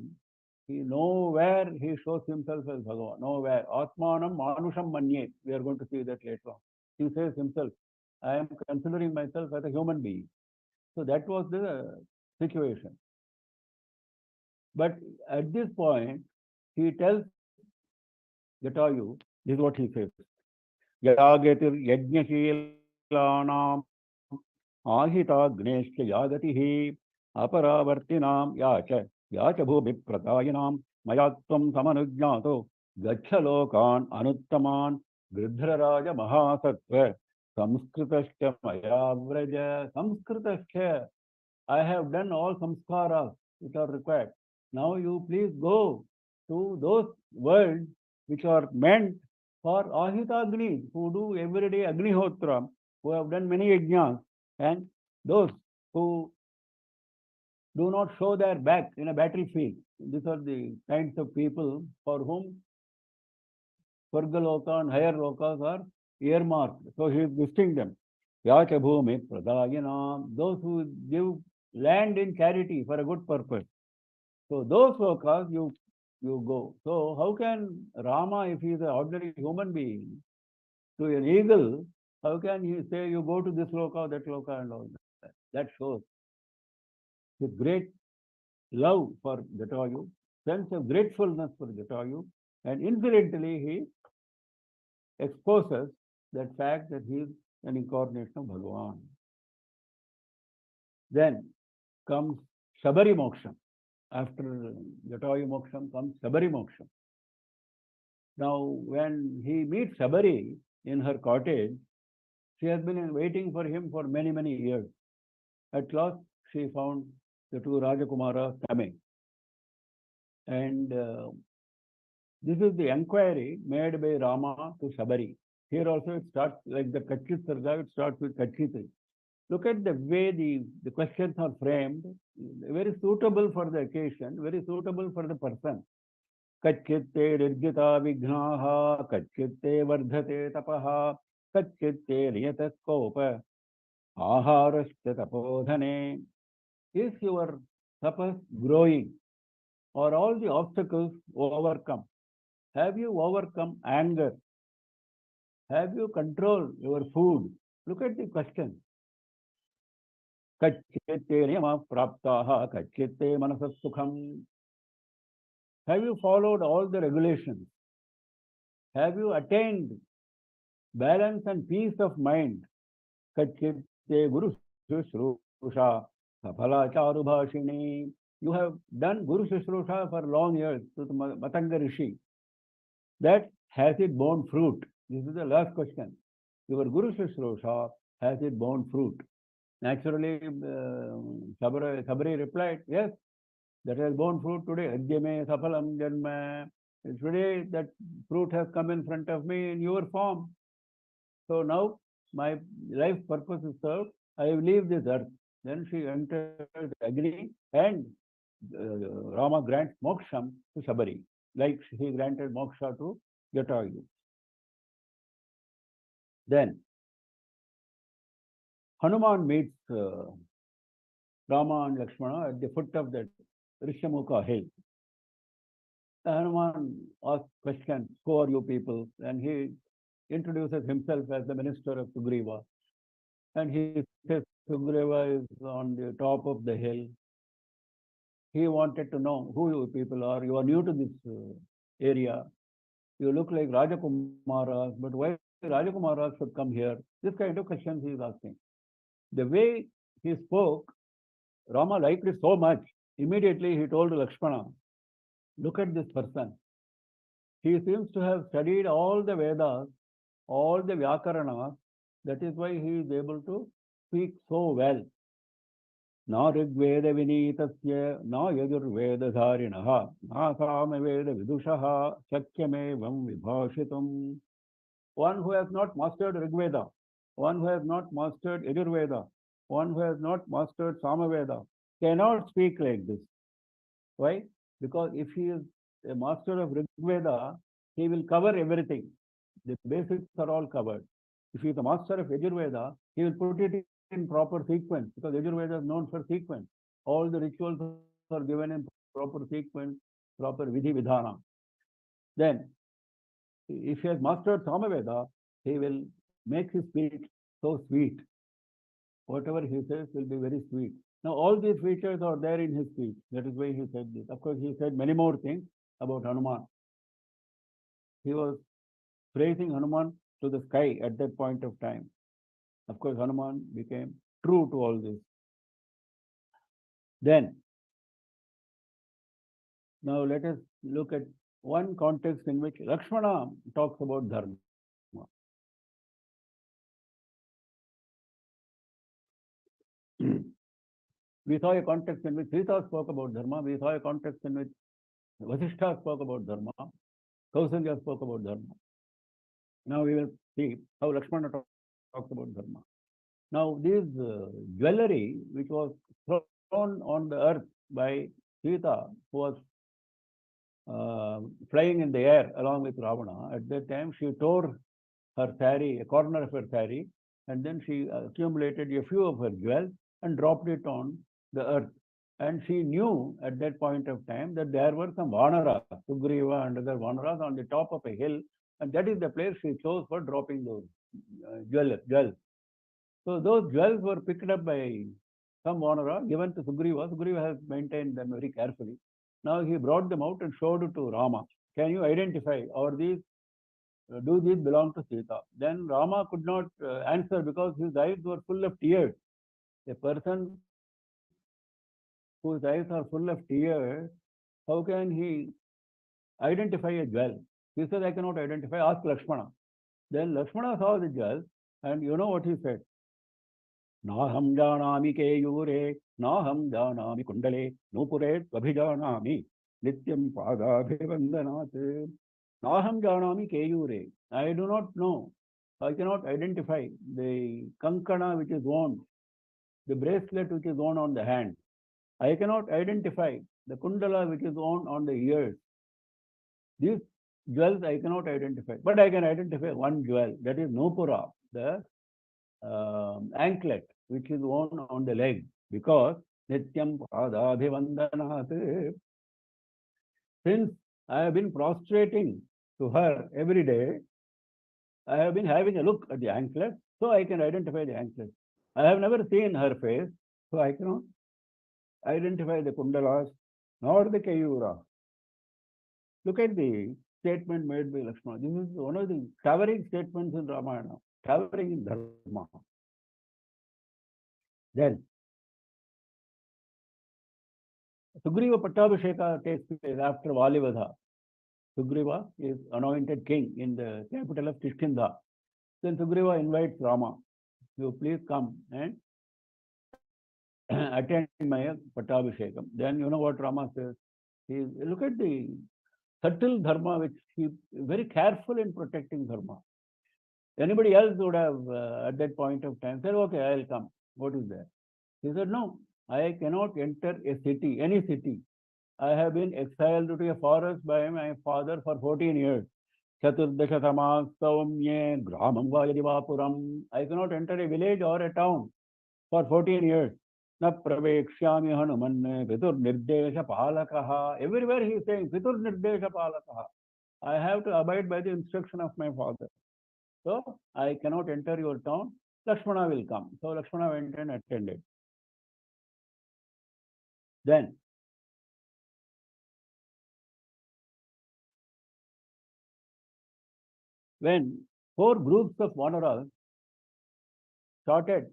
nowhere he shows himself as Bhagavan. Nowhere. Atmanam Manusham Manye. We are going to see that later on. He says himself, I am considering myself as a human being. So that was the situation. But at this point, he tells Jatayu, this is what he says. Yagatir yajnaशीलानां आहिताग्नेश्च यागतिः अपरावर्तिनां याच भूमिप्रदायिनां मया त्वं समनुज्ञातो गच्छ लोकान् अनुत्तमान् गृध्रराज महासत्त्व संस्कृतश्च मया Vraj संस्कृतश्च. I have done all samskaras which are required. Now you please go to those worlds which are meant for Ahitagni, who do everyday Agnihotra, who have done many yajnas, and those who do not show their back in a battlefield. These are the kinds of people for whom Swargaloka and higher lokas are earmarked. So he is listing them. Yacha bhumi pradayana, those who give land in charity for a good purpose. So those lokas you go. So how can Rama, if he is an ordinary human being, to an eagle, how can he say you go to this loka, that loka, and all that? That shows his great love for Jatayu, sense of gratefulness for Jatayu, and incidentally he exposes that fact that he is an incarnation of Bhagavan. Then comes Sabari Moksha. After Jatayu Moksham comes Sabari Moksha. Now, when he meets Sabari in her cottage, she has been waiting for him for many, many years. At last, she found the two Rajakumaras coming. And this is the inquiry made by Rama to Sabari. Here also it starts like the Kachit Sarga, it starts with Kachiti. Look at the way the questions are framed, very suitable for the occasion, very suitable for the person. Kachitte rirjita vignaha, kachitte vardhate tapaha, kachitte niyataskopa, aharashta tapodhane. Is your tapas growing? Or all the obstacles overcome? Have you overcome anger? Have you controlled your food? Look at the question. Kachitte niyama praptaha, kachitte manasas sukham. Have you followed all the regulations? Have you attained balance and peace of mind? Kachitte guru shushruksha, sapala charubhashini. You have done guru shushruksha for long years to the Matanga Rishi. That has it borne fruit? This is the last question. Your guru shushruksha, has it borne fruit? Naturally, Sabari replied, yes, that has borne fruit today. Adyame sapalam janma. Today that fruit has come in front of me in your form. So now my life purpose is served. I will leave this earth. Then she enters, agree, and Rama grants moksham to Sabari, like he granted moksha to Jatayu. Then Hanuman meets Rama and Lakshmana at the foot of that Rishamukha hill. Hanuman asks questions, who are you people? And he introduces himself as the minister of Sugriva. And he says Sugriva is on the top of the hill. He wanted to know who you people are. You are new to this area. You look like Rajakumaras, but why Rajakumaras should come here? This kind of questions he is asking. The way he spoke, Rama liked it so much. Immediately he told Lakshmana, look at this person. He seems to have studied all the Vedas, all the Vyakaranas. That is why he is able to speak so well. Na Rigveda Vinitasya, na Yajurveda Dharinaha, na Samaveda Vidushaha, Shakyamevam Vibhashitum. One who has not mastered Rigveda, one who has not mastered Yajurveda, one who has not mastered Samaveda cannot speak like this. Why? Because if he is a master of Rigveda, he will cover everything. The basics are all covered. If he is a master of Yajurveda, he will put it in proper sequence, because Yajurveda is known for sequence. All the rituals are given in proper sequence, proper vidhi vidhana. Then, if he has mastered Samaveda, he will make his speech so sweet. Whatever he says will be very sweet. Now, all these features are there in his speech. That is why he said this. Of course, he said many more things about Hanuman. He was praising Hanuman to the sky at that point of time. Of course, Hanuman became true to all this. Then, now let us look at one context in which Lakshmana talks about Dharma. We saw a context in which Sita spoke about Dharma. We saw a context in which Vasishtha spoke about Dharma. Kausalya spoke about Dharma. Now we will see how Lakshmana talks about Dharma. Now this jewelry which was thrown on the earth by Sita, who was flying in the air along with Ravana, at that time she tore her sari, a corner of her sari, and then she accumulated a few of her jewels and dropped it on the earth. And she knew at that point of time that there were some Vanaras, Sugriva and other Vanaras on the top of a hill, and that is the place she chose for dropping those jewels. So those jewels were picked up by some Vanara, given to Sugriva. Sugriva has maintained them very carefully. Now he brought them out and showed it to Rama. Can you identify, or these do these belong to Sita? Then Rama could not answer because his eyes were full of tears. A person whose eyes are full of tears, how can he identify a jewel? He said, I cannot identify, ask Lakshmana. Then Lakshmana saw the jewel, and you know what he said? Naham janami keyure, naham janami kundale, nupure svabhijanami, nityam padabhivandanat. Naham janami keyure. I do not know. I cannot identify the kankana which is worn, the bracelet which is worn on the hand. I cannot identify the kundala which is worn on the ears. These jewels I cannot identify, but I can identify one jewel, that is Nupura, the anklet which is worn on the leg, because Nityam Padabhivandanat. Since I have been prostrating to her every day, I have been having a look at the anklet, so I can identify the anklet. I have never seen her face, so I cannot identify the kundalas nor the kayura. Look at the statement made by Lakshmana. This is one of the towering statements in Ramayana, towering in Dharma. Then, Sugriva Pattabhisheka takes place after Valivadha. Sugriva is anointed king in the capital of Kishkinda. Then Sugriva invites Rama, you please come and attend my Pattabhishekam. Then you know what Rama says? Look at the subtle dharma which he is very careful in protecting dharma. Anybody else would have, at that point of time, said, okay, I'll come. What is there? He said, no, I cannot enter a city, any city. I have been exiled to a forest by my father for 14 years. Chaturdashatama Saumye Gramam Vayadivapuram. I cannot enter a village or a town for 14 years. Na pravekshami hanuman vitur nirdesha palakaha. Everywhere he is saying vitur nirdesha palakaha. I have to abide by the instruction of my father. So I cannot enter your town. Lakshmana will come. So Lakshmana went and attended. Then when 4 groups of wanderers started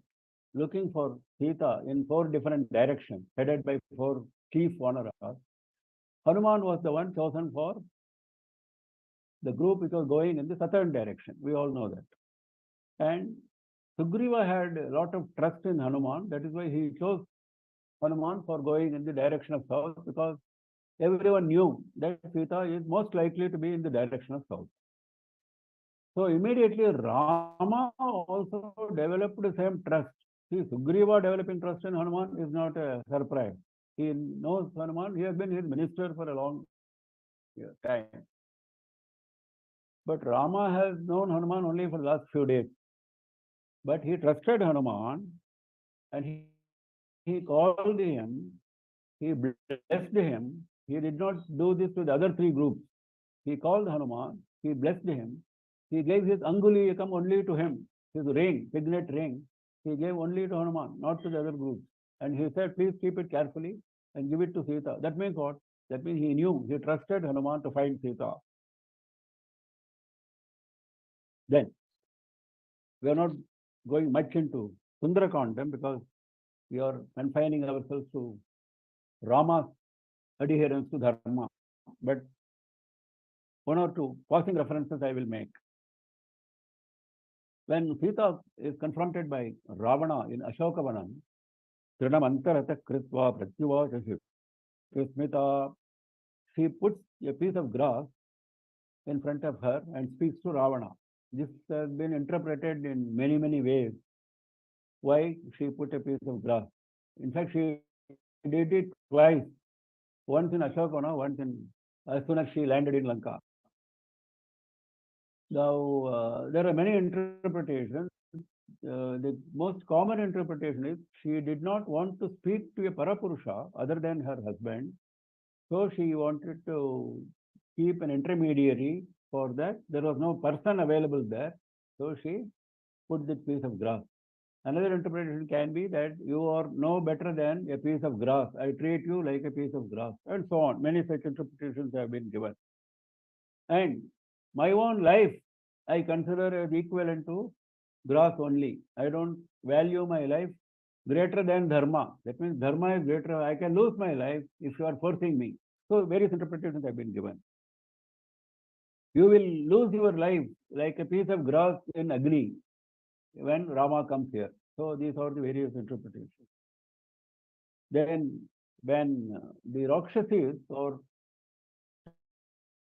looking for Sita in 4 different directions, headed by 4 chief wanderers, Hanuman was the one chosen for the group which was going in the southern direction. We all know that. And Sugriva had a lot of trust in Hanuman. That is why he chose Hanuman for going in the direction of south, because everyone knew that Sita is most likely to be in the direction of south. So immediately Rama also developed the same trust. See, Sugriva developing trust in Hanuman is not a surprise. He knows Hanuman. He has been his minister for a long time. But Rama has known Hanuman only for the last few days. But he trusted Hanuman and he called him, he blessed him. He did not do this to the other 3 groups. He called Hanuman, he blessed him. He gave his Anguliyakam only to him, his ring, signet ring. He gave only to Hanuman, not to the other groups. And he said, please keep it carefully and give it to Sita. That means what? That means he knew, he trusted Hanuman to find Sita. Then, we are not going much into Sundarakandam because we are confining ourselves to Rama's adherence to Dharma. But 1 or 2 passing references I will make. When Sita is confronted by Ravana in Ashokavanam, Trinamantarata Kritva Pratyuvacha Smita, she puts a piece of grass in front of her and speaks to Ravana. This has been interpreted in many, many ways. Why she put a piece of grass? In fact, she did it twice. Once in Ashokavana, once in as soon as she landed in Lanka. Now, there are many interpretations. The most common interpretation is she did not want to speak to a Parapurusha other than her husband. So she wanted to keep an intermediary for that. There was no person available there. So she put this piece of grass. Another interpretation can be that you are no better than a piece of grass. I treat you like a piece of grass, and so on. Many such interpretations have been given. And my own life, I consider as equivalent to grass only. I don't value my life greater than dharma. That means dharma is greater. I can lose my life if you are forcing me. So various interpretations have been given. You will lose your life like a piece of grass in Agni when Rama comes here. So these are the various interpretations. Then when the Rakshasas or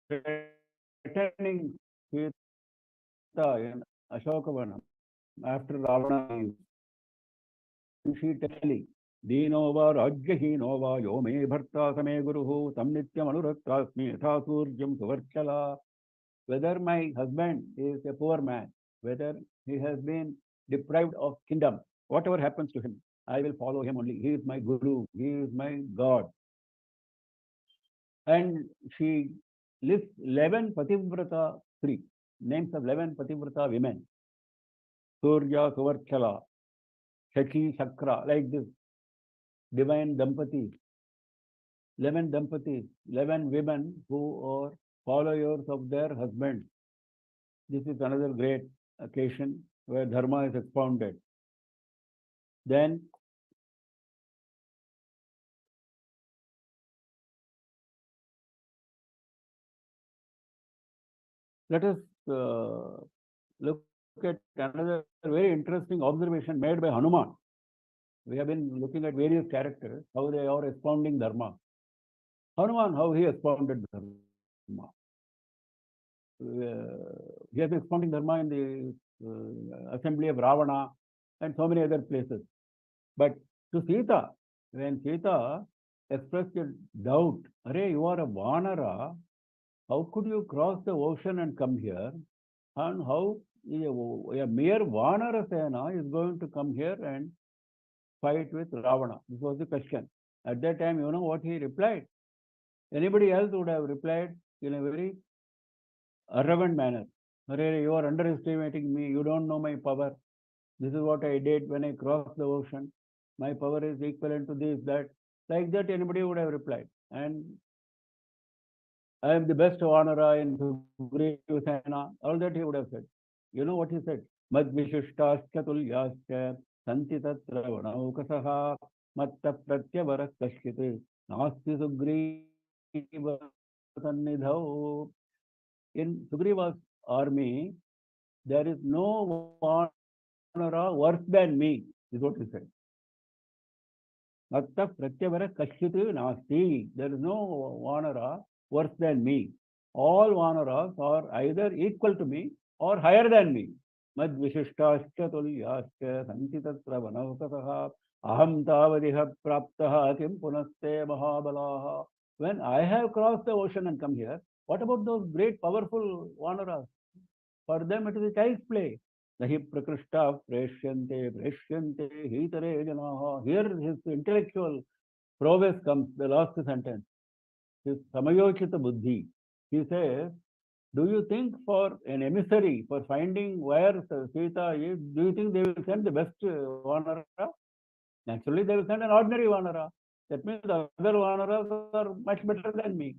threatening Sita in Ashokavanam after Ravana leaves, she tells Dino va Rajyahino va yo me bharta same guruhu tam nityam anuraktasmi yatha surjam suvarchala. Whether my husband is a poor man, whether he has been deprived of kingdom, whatever happens to him, I will follow him only. He is my guru, he is my God. And she lists 11 Pativrata Sri, names of 11 Pativrata women. Surya, Suvarchala, Shaki, Sakra, like this. Divine Dampati, 11 Dampatis, 11 women who are followers of their husband. This is another great occasion where Dharma is expounded. Then let us look at another very interesting observation made by Hanuman. We have been looking at various characters, how they are expounding Dharma. Hanuman, how he expounded Dharma. he has expounding Dharma in the assembly of Ravana and so many other places. But to Sita, when Sita expressed a doubt, Arey, you are a Vanara, how could you cross the ocean and come here? And how a mere Vanara Sena is going to come here and fight with Ravana? This was the question. At that time, you know what he replied? Anybody else would have replied in a very arrogant manner. Arey, you are underestimating me. You don't know my power. This is what I did when I crossed the ocean. My power is equivalent to this, that. Like that, anybody would have replied. And I am the best Vanara in Sugriva Sena. All that he would have said. You know what he said? Mad Vishishtascha Tulyascha Santi Tatra Vanaukasaha Matta Pratyavara Kashkite Nasti Sugriva Sannidhau. In Sugriva's army, there is no Vanara worse than me, is what he said. Matta Pratyavara Kashkite Nasti. There is no Vanara worse than me. All Vanaras are either equal to me or higher than me. Mad Vishishtascha Tulyascha Santi Tatra Vanaukasaha Aham Tavadiha Praptaha Kim Punaste Mahabalaha. When I have crossed the ocean and come here, what about those great powerful Vanaras? For them it is a child's play. Nahi prakrishta preshyante hitare janaha. Here his intellectual prowess comes, the last sentence. His samayochita buddhi. He says, do you think for an emissary, for finding where Sita is, do you think they will send the best Vanara? Naturally, they will send an ordinary Vanara. That means the other Vanaras are much better than me.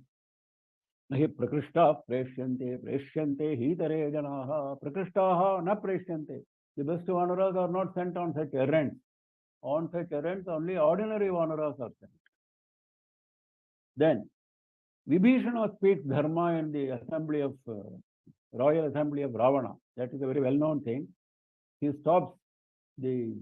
Nahi prakrishta preshyante hitare janaha. Prakrishtaha na preshyante. The best Vanaras are not sent on such errands. On such errands, only ordinary Vanaras are sent. Then, Vibhishana speaks Dharma in the assembly of Royal Assembly of Ravana. That is a very well-known thing. He stops the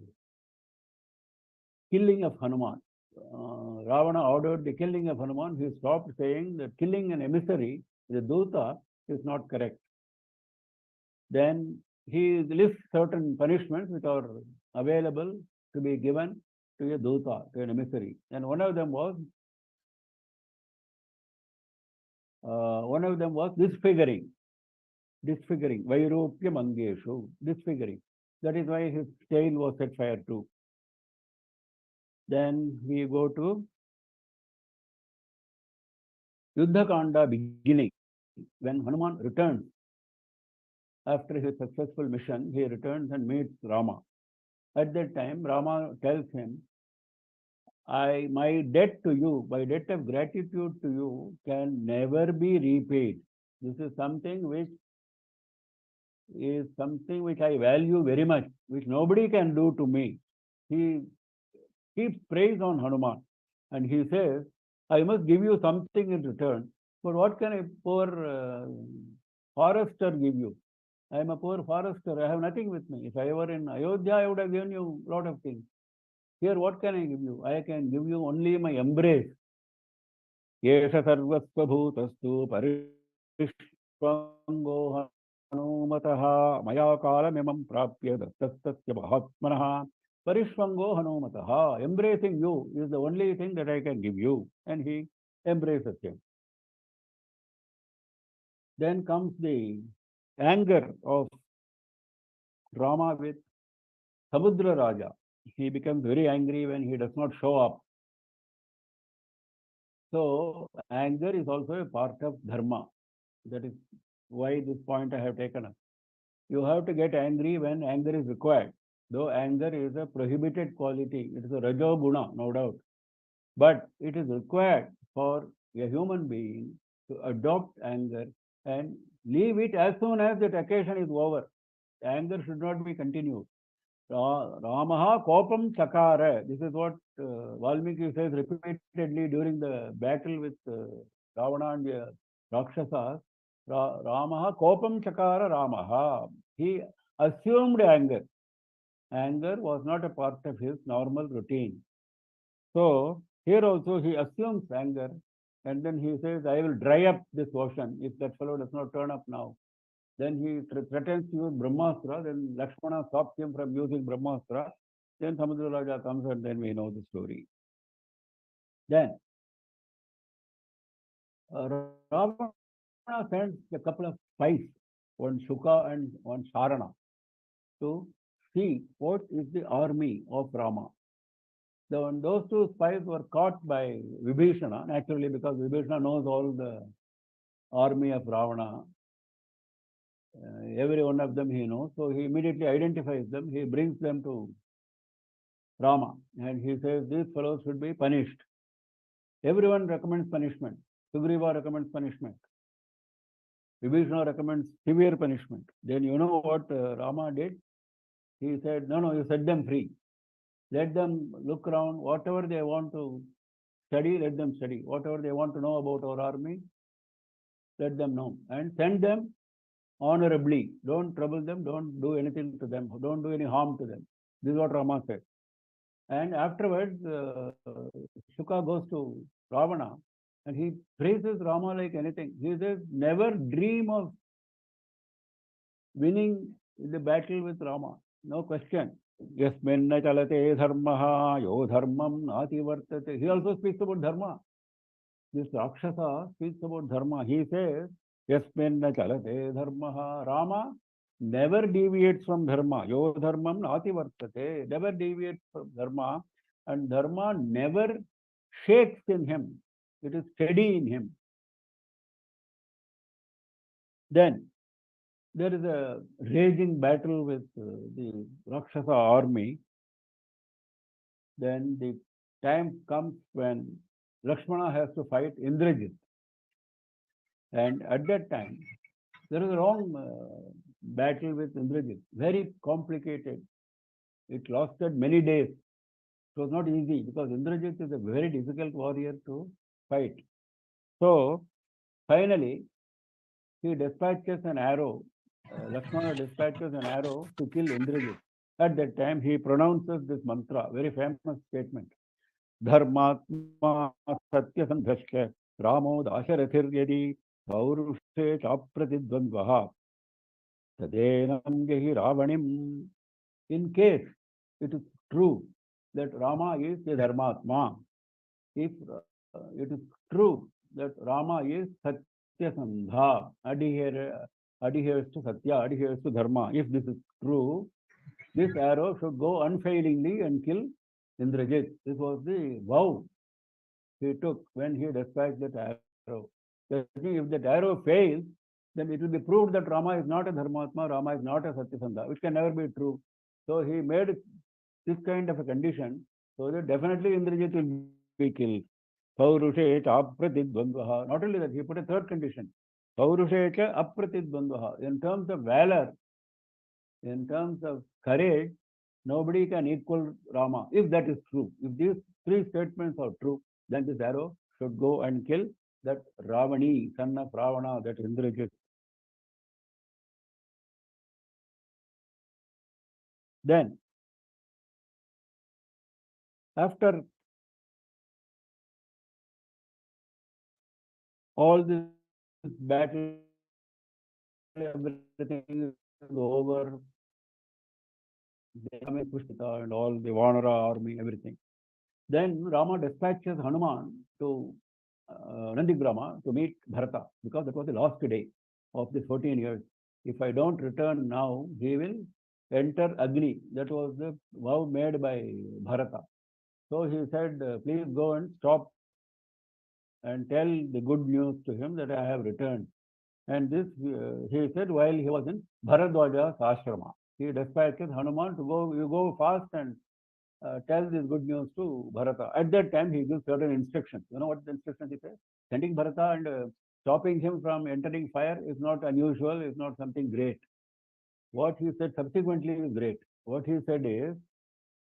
killing of Hanuman. Ravana ordered the killing of Hanuman. He stopped saying that killing an emissary, the Duta, is not correct. Then he lists certain punishments which are available to be given to a Duta, to an emissary. And one of them was disfiguring. Vairupya Mangeshu, disfiguring. That is why his tail was set fire to. Then we go to Yuddha Kanda beginning. When Hanuman returns after his successful mission, he returns and meets Rama. At that time, Rama tells him, my debt to you, my debt of gratitude to you can never be repaid. This is something which I value very much, which nobody can do to me. He keeps praise on Hanuman, and he says, I must give you something in return. But what can a poor forester give you? I am a poor forester. I have nothing with me. If I were in Ayodhya, I would have given you a lot of things. Here, what can I give you? I can give you only my embrace. Yesha sarvasva bhutastu parishvango hanumataha maya kalamimam prapya dattastasya mahatmanaha. Parishvango hanumataha. Embracing you is the only thing that I can give you. And he embraces him. Then comes the anger of Rama with Samudra Raja. He becomes very angry when he does not show up. So, anger is also a part of dharma. That is why this point I have taken up. You have to get angry when anger is required. Though anger is a prohibited quality, it is a rajo guna, no doubt. But it is required for a human being to adopt anger and leave it as soon as that occasion is over. Anger should not be continued. Ramaha kopam chakara. This is what Valmiki says repeatedly during the battle with Ravana and the Rakshasas. Ramaha kopam chakara Ramaha. He assumed anger. Anger was not a part of his normal routine. So here also he assumes anger And then he says, I will dry up this ocean if that fellow does not turn up now. Then he threatens to use Brahmastra. Then Lakshmana stops him from using Brahmastra. Then Samudra Raja comes and then we know the story. Then Ravana sends a couple of spies, one Shuka and one Sharana, to see what is the army of Rama. Those two spies were caught by Vibhishana, naturally, because Vibhishana knows all the army of Ravana. Every one of them he knows. So he immediately identifies them. He brings them to Rama and he says, these fellows should be punished. Everyone recommends punishment. Sugriva recommends punishment. Vibhishana recommends severe punishment. Then you know what Rama did? He said, no, you set them free. Let them look around. Whatever they want to study, let them study. Whatever they want to know about our army, let them know. And send them honorably. Don't trouble them. Don't do anything to them. Don't do any harm to them. This is what Rama said. And afterwards, Shuka goes to Ravana and he praises Rama like anything. He says, never dream of winning the battle with Rama. No question. Yasminna chalate dharmaha yo dharmam nati vartate. He also speaks about dharma. This Rakshasa speaks about dharma. He says, Yasminna chalate dharmaha. Rama never deviates from dharma. Yo dharmam nati vartate. Never deviates from dharma. And dharma never shakes in him. It is steady in him. Then there is a raging battle with the Rakshasa army. Then the time comes when Lakshmana has to fight Indrajit. And at that time, there is a long battle with Indrajit, very complicated. It lasted many days. It was not easy because Indrajit is a very difficult warrior to fight. So finally, he dispatches an arrow. Lakshmana dispatches an arrow to kill Indrajit. At that time, he pronounces this mantra, very famous statement. Dharmatma satya sandhashya Ramo Dasharathir yadi Paurushe Chapratidvandvaha Tadenam Gehi Ravanim. In case it is true that Rama is a Dharmatma, if it is true that Rama is Satya Sandha, adheres to Satya, adheres to Dharma, if this is true, this arrow should go unfailingly and kill Indrajit. This was the vow he took when he dispatched that arrow. If that arrow fails, then it will be proved that Rama is not a Dharmatma, Rama is not a Satyasandha, which can never be true. So he made this kind of a condition so that definitely Indrajit will be killed. Paurushe apratidvandvaha. Not only that, he put a third condition. Paurushe apratidvandvaha. In terms of valor, in terms of courage, nobody can equal Rama, if that is true. If these three statements are true, then this arrow should go and kill that Ravani, son of Ravana, that Indrajit. Then, after all this battle, everything is over, they come in Pushpita and all the Vanara army, everything. Then Rama dispatches Hanuman to Nandigrama to meet Bharata, because that was the last day of the 14 years. If I don't return now, he will enter Agni. That was the vow made by Bharata. So he said, please go and stop and tell the good news to him that I have returned. And this, he said, while he was in Bharadwaja's ashrama. He dispatches Hanuman to go, you go fast and tell this good news to Bharata. At that time, he gives certain instructions. You know what the instructions he says? Sending Bharata and stopping him from entering fire is not unusual, is not something great. What he said subsequently is great. What he said is,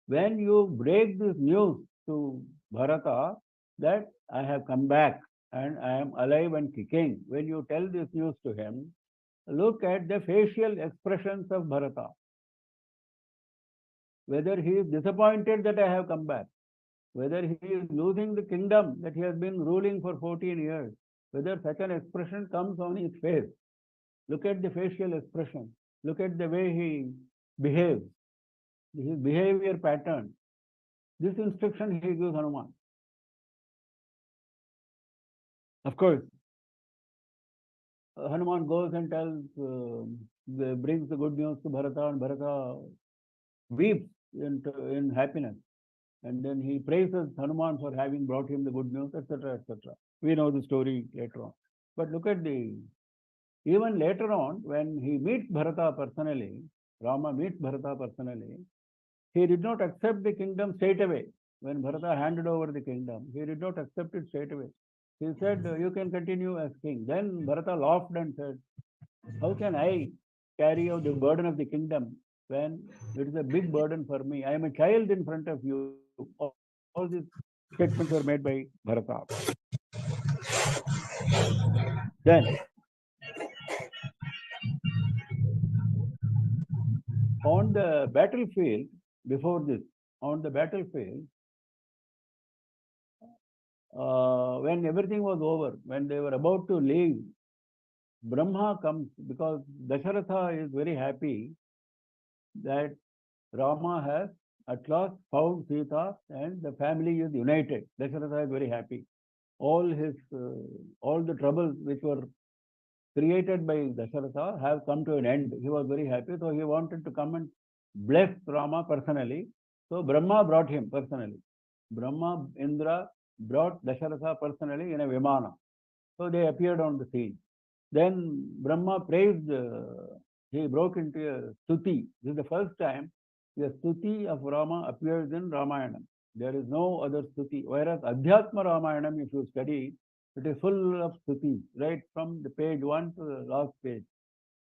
when you break this news to Bharata that I have come back and I am alive and kicking, when you tell this news to him, look at the facial expressions of Bharata. Whether he is disappointed that I have come back, whether he is losing the kingdom that he has been ruling for 14 years, whether such an expression comes on his face. Look at the facial expression. Look at the way he behaves, his behavior pattern. This instruction he gives Hanuman. Of course, Hanuman goes and tells, brings the good news to Bharata, and Bharata weeps in happiness. And then he praises Hanuman for having brought him the good news, etc., etc. We know the story later on. But look at even later on, when he meets Bharata personally, Rama meets Bharata personally, he did not accept the kingdom straight away. When Bharata handed over the kingdom, he did not accept it straight away. He said, you can continue as king. Then Bharata laughed and said, how can I carry out the burden of the kingdom when it is a big burden for me? I am a child in front of you. All these statements were made by Bharata. Then, on the battlefield, before this, on the battlefield, when everything was over, when they were about to leave, Brahma comes because Dasharatha is very happy that Rama has at last found Sita and the family is united. Dasharatha is very happy. All the troubles which were created by Dasharatha have come to an end. He was very happy, so he wanted to come and bless Rama personally. So Brahma brought him personally. Brahma, Indra brought Dasharatha personally in a Vimana. So they appeared on the scene. Then Brahma praised, he broke into a stuti. This is the first time the stuti of Rama appears in Ramayana. There is no other stuti. Whereas Adhyatma Ramayana, if you study, it is full of stutis, right from the page 1 to the last page.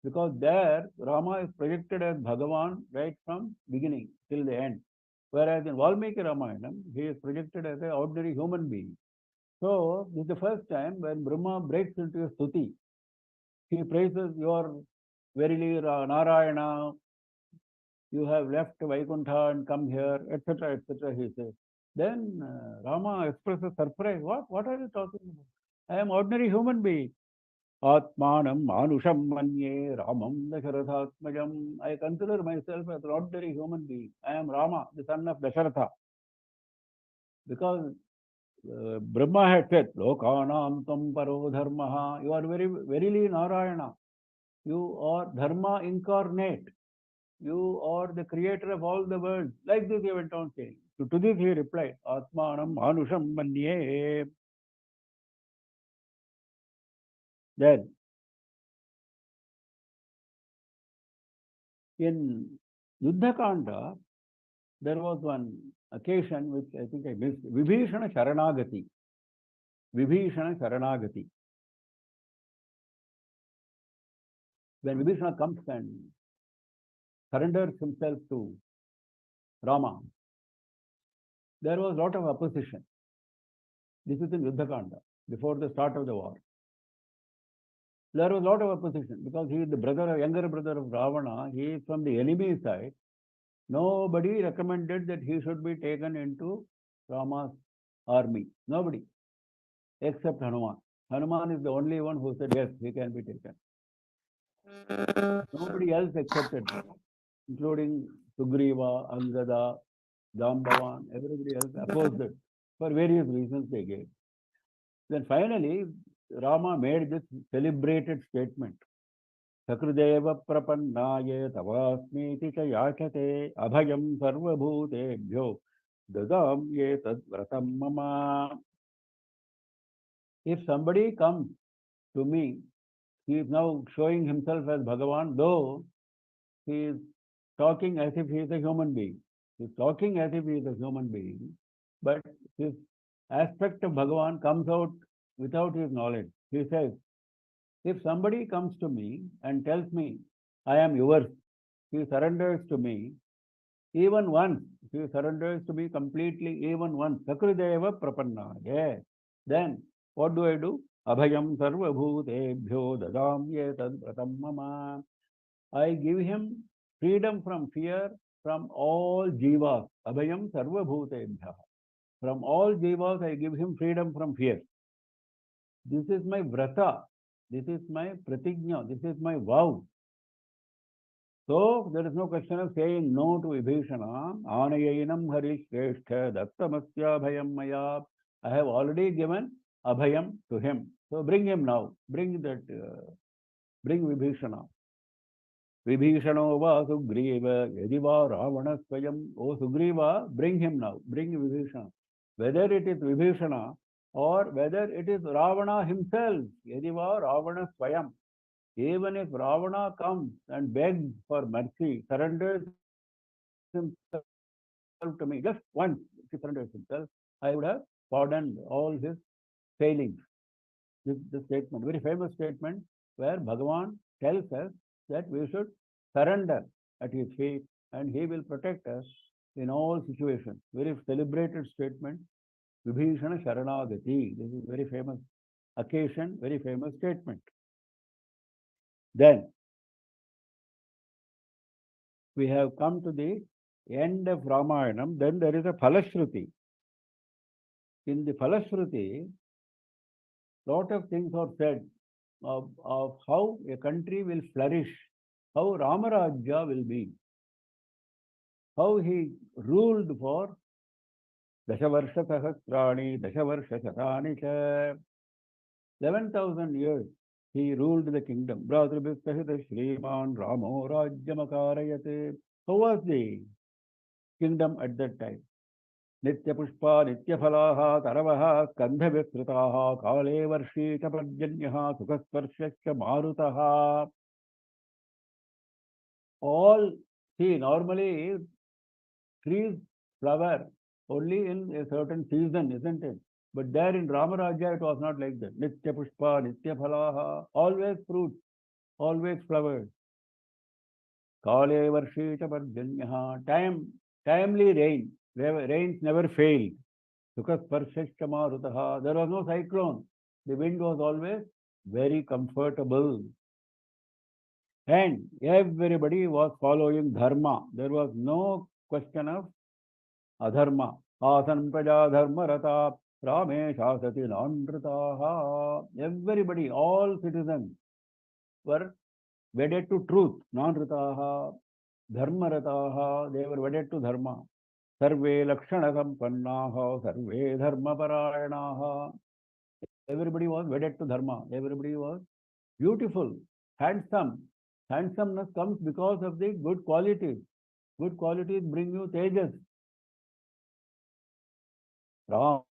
Because there, Rama is projected as Bhagavan right from beginning till the end. Whereas in Valmiki Ramayana, he is projected as an ordinary human being. So, this is the first time when Brahma breaks into a stuti. He praises your verily Narayana, you have left Vaikuntha and come here, etc., etc., he says. Then Rama expresses surprise. What are you talking about? I am ordinary human being. Atmanam Manusham Manye Ramam Dasharathatmajam. I consider myself as an ordinary human being. I am Rama, the son of Dasharatha. Because Brahma had said, Lokanam Tam Paro Dharmaha. You are verily Narayana. You are Dharma incarnate. You are the creator of all the worlds. Like this he went on saying. So to this he replied, Atmanam Manusham Manye. Then, in Yuddhakanda, there was one occasion which I think I missed. Vibhishana Sharanagati. Vibhishana Sharanagati. When Vibhishana comes and surrenders himself to Rama, there was a lot of opposition. This is in Yuddhakanda, before the start of the war. There was a lot of opposition because he is the younger brother of Ravana. He is from the enemy side. Nobody recommended that he should be taken into Rama's army. Nobody, except Hanuman. Hanuman is the only one who said, yes, he can be taken. Nobody else accepted, including Sugriva, Angada, Jambavan, everybody else opposed it for various reasons they gave. Then finally, Rama made this celebrated statement. Sakrudeva prapannaye tavasmiti cha yachate abhayam sarvabhutebhyo dadam ye tadvratam mama. If somebody comes to me, he is now showing himself as Bhagavan, though he is talking as if he is a human being. He is talking as if he is a human being, but his aspect of Bhagavan comes out without his knowledge. He says, if somebody comes to me and tells me, I am yours, he surrenders to me, even once, he surrenders to me completely, even once, Sakrudeva Prapanna. Yeah. Then, what do I do? Abhayam sarva bhutebhyo dadam tad vratam mama. I give him freedom from fear from all jivas. Abhayam sarva bhutebhya. From all jivas, I give him freedom from fear. This is my vrata. This is my pratigna. This is my vow. So there is no question of saying no to Vibhishana. Anayainam Harishreshtha Dattamasya Abhayam Maya. I have already given Abhayam to him. So bring him now. Bring bring Vibhishana. Vibhishano va Sugriva Yadiva Ravana Swayam. Oh Sugriva, bring him now. Bring Vibhishana. Whether it is Vibhishana or whether it is Ravana himself. Yadiva Ravana Swayam. Even if Ravana comes and begs for mercy, surrenders himself to me, just once he surrenders himself, I would have pardoned all his failings. This statement, very famous statement, where Bhagavan tells us that we should surrender at his feet and he will protect us in all situations. Very celebrated statement, Vibhishana Sharanagati. This is very famous occasion, very famous statement. Then we have come to the end of Ramayanam. Then there is a Phalashruti. In the Phalashruti, lot of things are said of how a country will flourish, how Ramarajya will be, how he ruled for Dashavarsha Sahasrani, Dashavarsha Shatani cha, 11,000 years he ruled the kingdom. Bhratribhisthahita Shriman Ramo Rajyamakarayate. How was the kingdom at that time? Nitya Pushpa, Nitya Phalaha, Taravaha, Skandha Vistritaha, Kale Varshi Chaparjanyaha, Sukasparshascha Marutaha. All, see, normally trees flower only in a certain season, isn't it? But there in Ramarajya, it was not like that. Nitya Pushpa, Nitya Phalaha, always fruits, always flowers. Kale Varshi Chaparjanyaha, timely rain. Rains never failed. Sukasparshascha Marutaha. There was no cyclone. The wind was always very comfortable. And everybody was following dharma. There was no question of adharma. Asan praja dharma rata rame shasati nanritaha. Everybody, all citizens were wedded to truth. Nanritaha, dharma rataha. They were wedded to dharma. Sarve lakshana sampannaha, sarve dharma parayanaha. Everybody was wedded to dharma. Everybody was beautiful, handsome. Handsomeness comes because of the good qualities. Good qualities bring you tejas. Ramo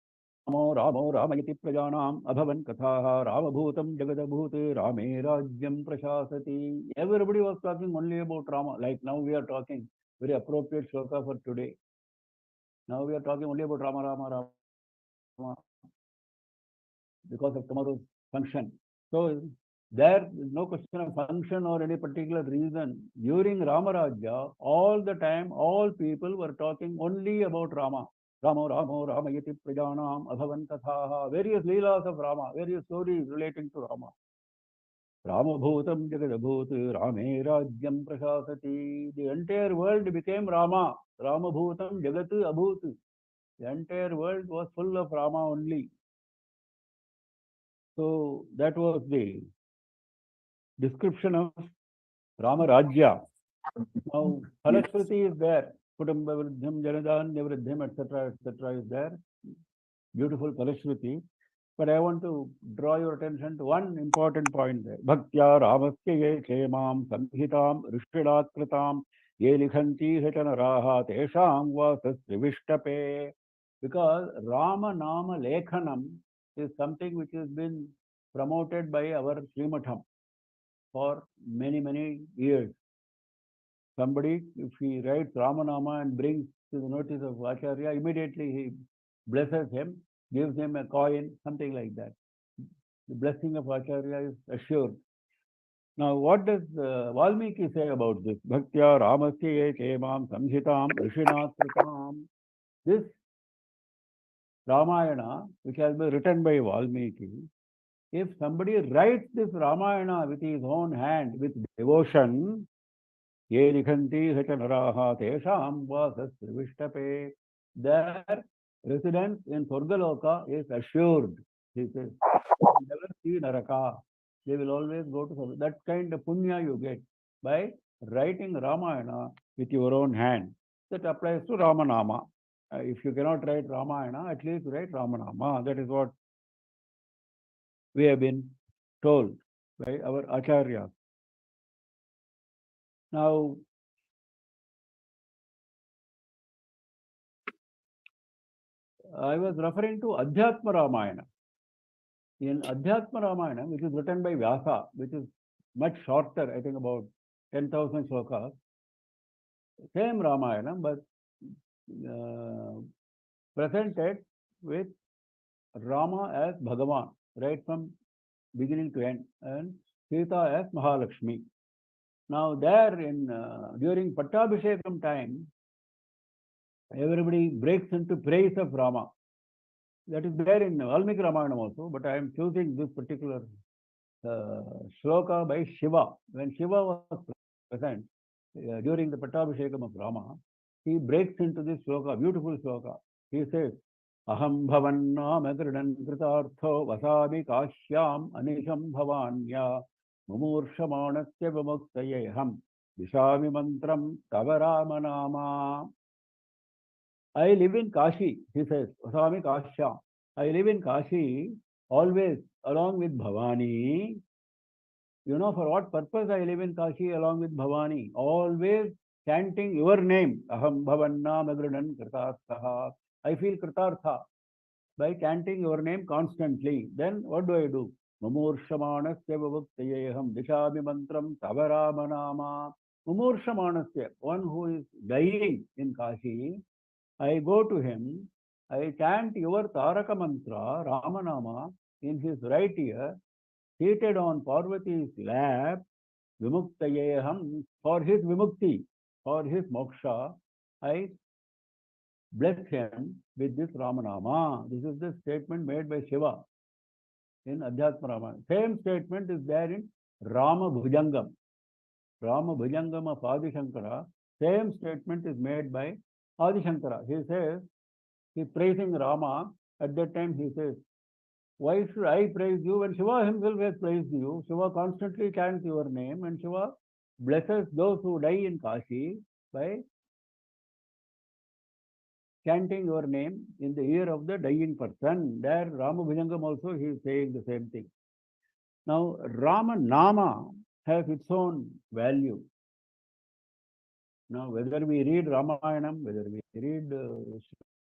Ramayati Prajanam Abhavan Kathaha Ramabhutam Jagadabhute Rame Rajyam Prashasati. Everybody was talking only about Rama. Like now we are talking, very appropriate shloka for today. Now we are talking only about Rama, Rama, Rama, because of tomorrow's function. So there is no question of function or any particular reason. During Ramarajya, all the time, all people were talking only about Rama. Ramo Ramayati Prajanam Abhavan Kathaha. Various leelas of Rama, various stories relating to Rama. Ramabhutam Jagadabhut Rame Rajyam Prashasati. The entire world became Rama. Ramabhutam Jagat Abhut. The entire world was full of Rama only. So that was the description of Rama Rajya. Now, Phalashruti is there. Kutamba Vridham, Janadanya Vridham, etc. is there. Beautiful Phalashruti. But I want to draw your attention to one important point there. Bhaktya Ramasya ye kemam samhitam rishtidat kritam ye likhanti hetanaraha tesham vasasrivishtape. Because Rama Nama Lekhanam is something which has been promoted by our Srimatham for many years. Somebody, if he writes Ramanama and brings to the notice of Acharya, immediately he blesses him, gives him a coin, something like that. The blessing of Acharya is assured. Now, what does Valmiki say about this? Bhaktya Ramasya Kemam Samhitam Rishinasritam. This Ramayana, which has been written by Valmiki, if somebody writes this Ramayana with his own hand, with devotion, ye likhanti hachanaraha tesham vasasrivishtape, there Residence in Swargaloka is assured. He says, they will never see Naraka. They will always go to Swarga. That kind of punya you get by writing Ramayana with your own hand. That applies to Ramanama. If you cannot write Ramayana, at least write Ramanama. That is what we have been told by our Acharya. Now, I was referring to Adhyatma Ramayana. In Adhyatma Ramayana, which is written by Vyasa, which is much shorter, I think about 10,000 slokas, same Ramayana, but presented with Rama as Bhagavan, right from beginning to end, and Sita as Mahalakshmi. Now there during Pattabhishekam time, everybody breaks into praise of Rama. That is there in Valmiki Ramayana also, but I am choosing this particular shloka by Shiva. When Shiva was present during the Pattabhishekam of Rama, he breaks into this shloka, beautiful shloka. He says, Aham bhavannam agridan kritartho vasami kashyam anisham bhavanya mumurshamanasya vimuktayeham vishami mantram tavarama nama. I live in Kashi, he says, Vasami Kashyam. I live in Kashi always along with Bhavani. You know for what purpose I live in Kashi along with Bhavani? Always chanting your name. Aham bhavanna magrunan kritartha. I feel kritartha by chanting your name constantly. Then what do? Mumurshamanasya vimuktayeham dishabi mantram tavaramanama. Mumurshamanasya, one who is dying in Kashi, I go to him, I chant your Taraka mantra, Ramanama, in his right ear, seated on Parvati's lap, Vimuktayeham, for his Vimukti, for his moksha, I bless him with this Ramanama. This is the statement made by Shiva in Adhyatma Ramayana. Same statement is there in Rama Bhujangam. Rama Bhujangam of Adi Shankara, same statement is made by Adi Shankara. He says, he praising Rama. At that time he says, why should I praise you when Shiva himself has praised you? Shiva constantly chants your name and Shiva blesses those who die in Kashi by chanting your name in the ear of the dying person. There Rama Bhujangam also he is saying the same thing. Now Rama Nama has its own value. Now whether we read Ramayanam, whether we read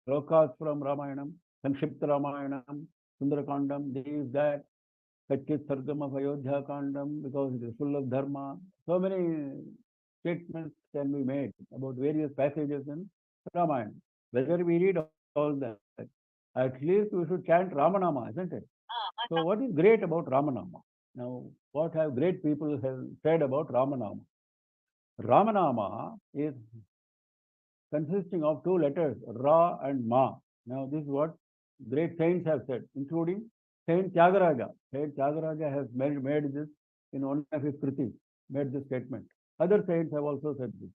shlokas from Ramayanam, Sanshipta Ramayanam, Sundarakandam, this, that, Kachit Sargam of Ayodhya Kandam, because it is full of dharma. So many statements can be made about various passages in Ramayana. Whether we read all that, at least we should chant Ramanama, isn't it? So what is great about Ramanama? Now, what have great people have said about Ramanama? Ramanama is consisting of two letters, Ra and Ma. Now, this is what great saints have said, including Saint Tyagaraja. Saint Tyagaraja has made this in one of his kritis, made this statement. Other saints have also said this.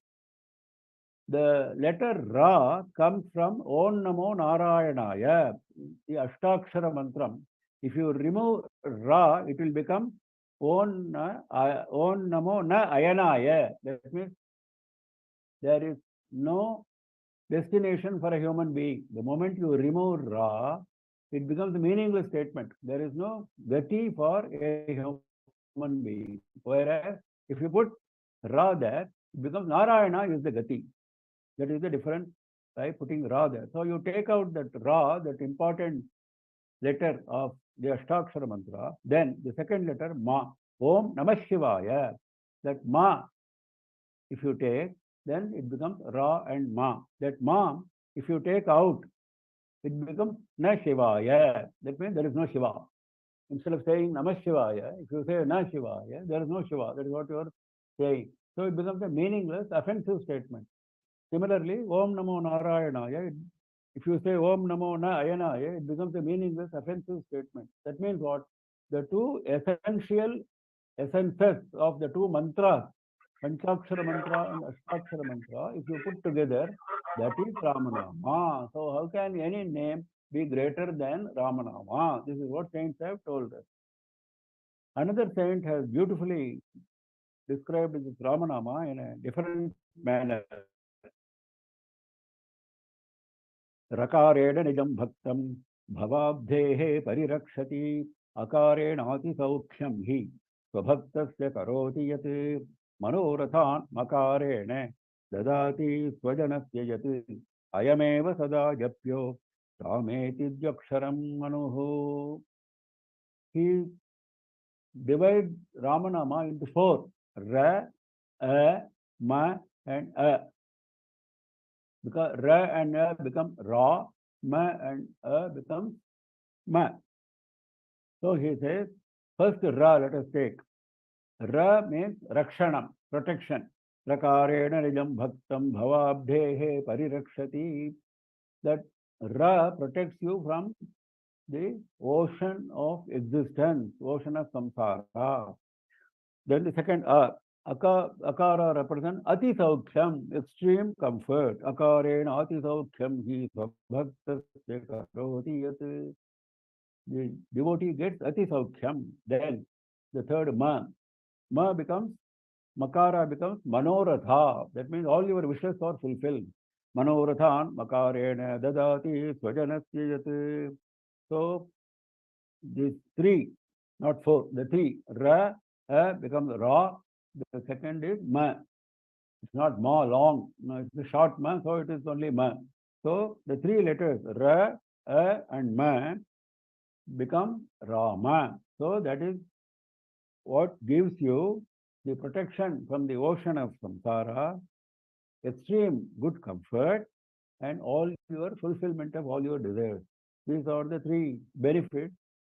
The letter Ra comes from Om Namo Narayanaya, the Ashtakshara mantram. If you remove Ra, it will become Om Namo Na Ayanaya. That means there is no destination for a human being. The moment you remove Ra, it becomes a meaningless statement. There is no gati for a human being. Whereas if you put Ra there, it becomes Narayana is the gati. That is the difference by putting Ra there. So you take out that Ra, that important letter of the Ashtakshara mantra, then the second letter Ma, Om Namah Shivaya. That Ma, if you take, then it becomes Ra and Ma. That Ma, if you take out, it becomes Na Shivaya. That means there is no Shiva. Instead of saying Namah Shivaya, if you say Na Shivaya, there is no Shiva. That is what you are saying. So it becomes a meaningless, offensive statement. Similarly, Om Namo Narayanaya, if you say Om Namo Na Ayanaya, it becomes a meaningless, offensive statement. That means what? The two essential essences of the two mantras, Panchakshara mantra and Ashtakshara mantra, if you put together, That is Ramanama. So how can any name be greater than Ramanama? This is what saints have told us. Another saint has beautifully described this Ramanama in a different manner. Rakared nijam bhaktam bhavabdhehe parirakshati akarenati saukhyam hi svabhaktasya karoti yat manorathan makarene dadati swajanasya yat ayameva sada japyo rameti dyaksharam manuhu. He divides Ramanama into four: Ra, A, Ma, and A. Because Ra and A become Ra, Ma and A becomes Ma. So he says, first Ra, let us take. Ra means Rakshanam, protection. Rakarena nijam bhaktam bhavabdhehe parirakshati. That Ra protects you from the ocean of existence, ocean of samsara. Then the second akara represents ati saukhyam, extreme comfort. Akarena ati saukhyam hi svabhaktasya karoti yat. The devotee gets ati saukhyam. Then the third ma becomes, makara becomes manoratha. That means all your wishes are fulfilled. Manorathan makarena dadati swajanasya yat. So these three, not four, the three, ra, becomes ra, the second is ma. It's not ma long, no, it's a short ma, so it is only ma. So the three letters ra, and ma become Rama. So that is what gives you the protection from the ocean of samsara, extreme good comfort, and all your fulfillment of all your desires. These are the three benefits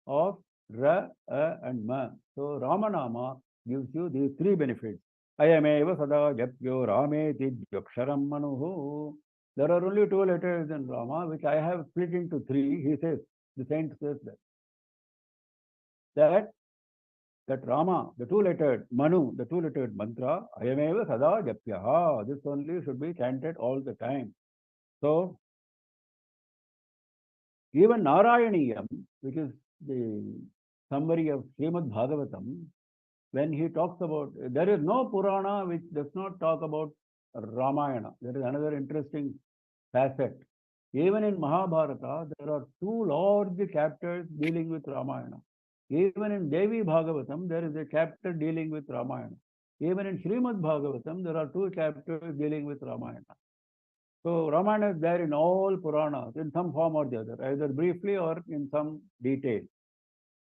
of Ra, and Ma. So Ramanama gives you these three benefits. Ayameva sada japyo rameti yaksharam manuhu. There are only two letters in Rama, which I have split into three. He says, the saint says that Rama, the two-lettered Manu, the two-lettered mantra, Ayameva sada japyaha. This only should be chanted all the time. So even Narayaniyam, which is the summary of Srimad Bhagavatam, when he talks about, there is no Purana which does not talk about Ramayana. There is another interesting facet. Even in Mahabharata, there are two large chapters dealing with Ramayana. Even in Devi Bhagavatam, there is a chapter dealing with Ramayana. Even in Srimad Bhagavatam, there are two chapters dealing with Ramayana. So Ramayana is there in all Puranas in some form or the other, either briefly or in some detail.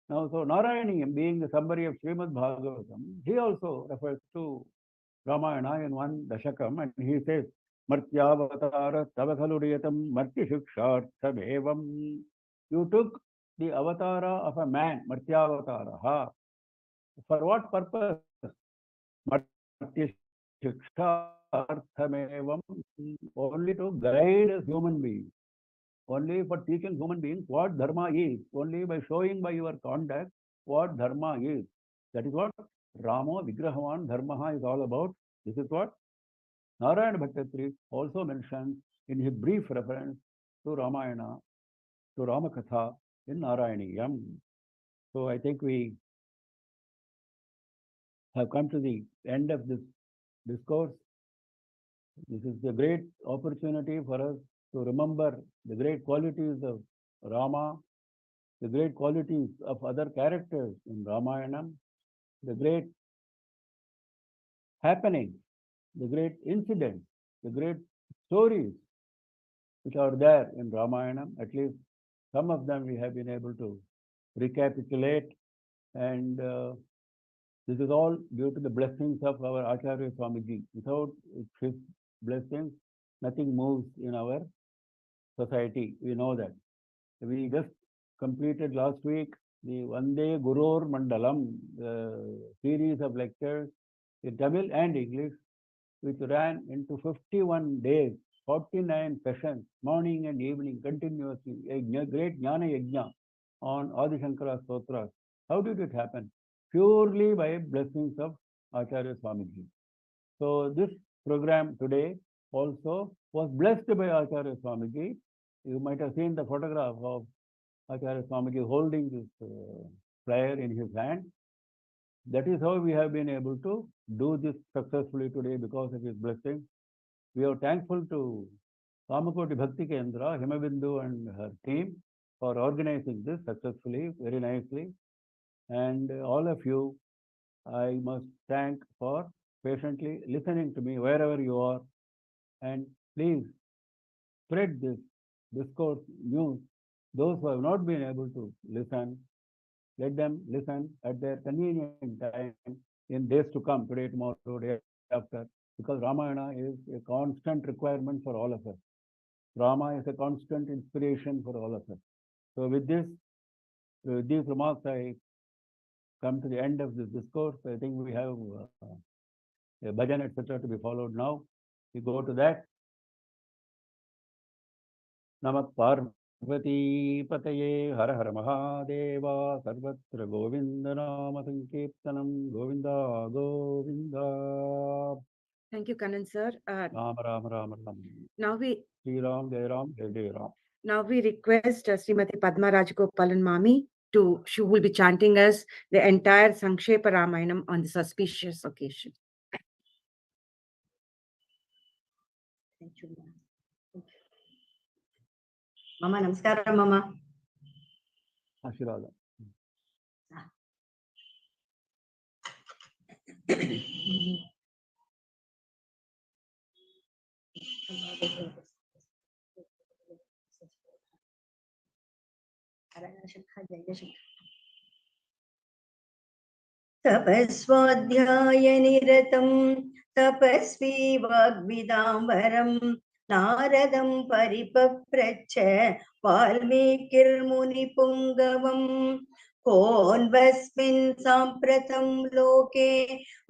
Now, so Narayaniyam, being the summary of Srimad Bhagavatam, he also refers to Ramayana in one Dashakam, and he says, Martyavatara Tavakhaluriyatam Martya Shiksharthamevam. You took the avatara of a man, Martyavatara. For what purpose? Martya Shiksharthamevam. Only to guide a human being. Only for teaching human beings what dharma is, only by showing by your conduct what dharma is. That is what Ramo VigrahaVaan Dharmaha is all about. This is what Narayana Bhattatri also mentions in his brief reference to Ramayana, to Ramakatha in Narayaniyam. So I think we have come to the end of this discourse. This is a great opportunity for us to remember the great qualities of Rama, the great qualities of other characters in Ramayana, the great happenings, the great incidents, the great stories which are there in Ramayana. At least some of them we have been able to recapitulate, and this is all due to the blessings of our Acharya Swamiji. Without his blessings, nothing moves in our society. We know that. We just completed last week the Vande Gurur Mandalam series of lectures in Tamil and English, which ran into 51 days, 49 sessions, morning and evening, continuously, a great Jnana Yajna on Adi Shankara Stotras. How did it happen? Purely by blessings of Acharya Swamiji. So this program today also was blessed by Acharya Swamiji. You might have seen the photograph of Acharya Swamiji holding this prayer in his hand. That is how we have been able to do this successfully today because of his blessing. We are thankful to Kamakoti Bhakti Kendra, Himabindu and her team for organizing this successfully, very nicely. And all of you, I must thank for patiently listening to me wherever you are. And please spread this discourse news. Those who have not been able to listen, let them listen at their convenient time in days to come, today, tomorrow, day after, because Ramayana is a constant requirement for all of us. Rama is a constant inspiration for all of us. So with this, with these remarks, I come to the end of this discourse. I think we have a bhajan, etc. to be followed now. We go to that. Namak Parvati Pataye Har Har Mahadeva Sarvatra Govinda Nama Sankirtanam Govinda Govinda. Thank you, Kannan sir. Ram Ram Ram Ram. Now we Sri Ram Jai Ram Jai Jai Ram. Now we request Srimati Padma Rajagopalan Mami she will be chanting us the entire Sankshepa Ramayanam on this auspicious occasion. Thank you, Mama. Namaskaram, Mama. Ashirada. तपस्वाध्याय निरतं तपस्वी वाग्विदाम्बरं नारदं परिपप्रच्छ वाल्मीकिर्मुनिपुङ्गवम् कोऽन्वस्मिन् साम्प्रतं लोके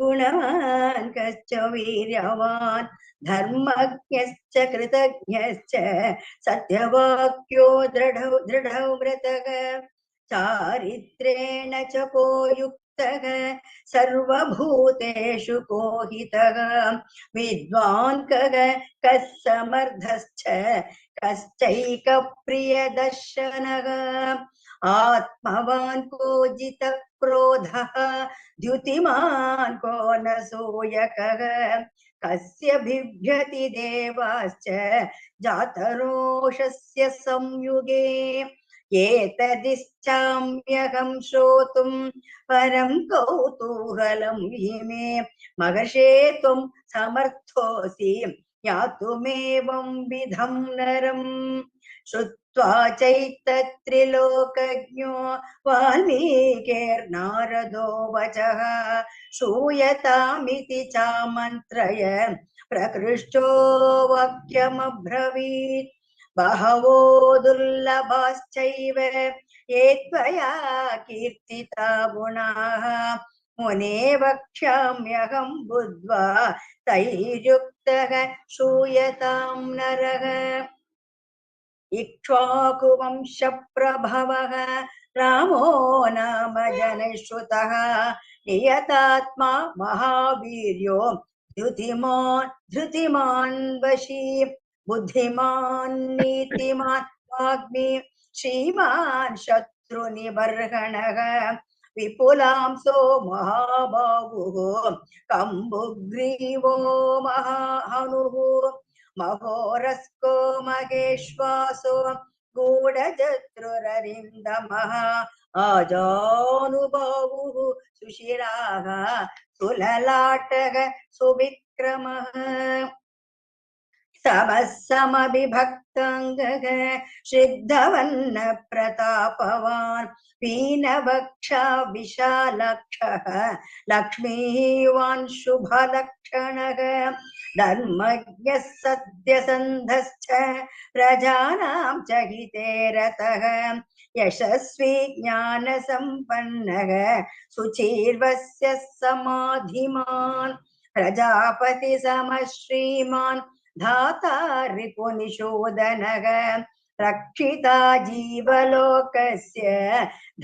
गुणवान् कश्च वीर्यवान् धर्मज्ञश्च कृतज्ञश्च सत्यवाक्यो दृढो व्रतः चारित्रेण च को युक्तः सर्वभूतेषु को हितः विद्वान् कः समर्थश्च कश्चैकप्रियदर्शनः आत्मवान् को जितक्रोधः द्युतिमान् को न सूयकः कस्य बिभ्यति देवाश्च जातरोषस्य संयुगे एतदिच्छाम्यहं श्रोतुं परं कौतूहलं मे महर्षे त्वं समर्थोऽसि ज्ञातुमेवं विधं नरम् श्रुत्वा चैतत्रिलोकज्ञो वाल्मीकिर्नारदो वचः श्रूयतामिति चामन्त्रय प्रकृष्टो वाक्यमब्रवीत् बहवो दुर्लभाश्चैव ये त्वया कीर्तिता गुणाः मुने वक्ष्याम्यहं बुद्ध्वा तैर्युक्तः श्रूयतां नरः इक्ष्वाकुवंशप्रभवः रामो नाम जनश्रुतः नियतात्मा महावीर्यो धृतिमान् वशी बुद्धिमान् नीतिमान् वाग्मी श्रीमान् शत्रुनिबर्हणः विपुलांसो महाबाहुः कम्बुग्रीवो महाहनुः महोरस्को महेश्वासो गूढजत्रुररिन्दमः आजानुबाहुः सुशिराः सुललाटः सुविक्रमः समविभक्ताङ्गः श्रद्धवन्न प्रतापवान् पीनवक्षा विशालक्षः लक्ष्मीवान् शुभलक्षणः धर्मज्ञः सत्यसन्धश्च प्रजानां च हिते रतः यशस्वी ज्ञानसम्पन्नः सुचीर्वस्य समाधिमान् प्रजापति समश्रीमान् धाता रिपुनिषोदनः रक्षिता जीवलोकस्य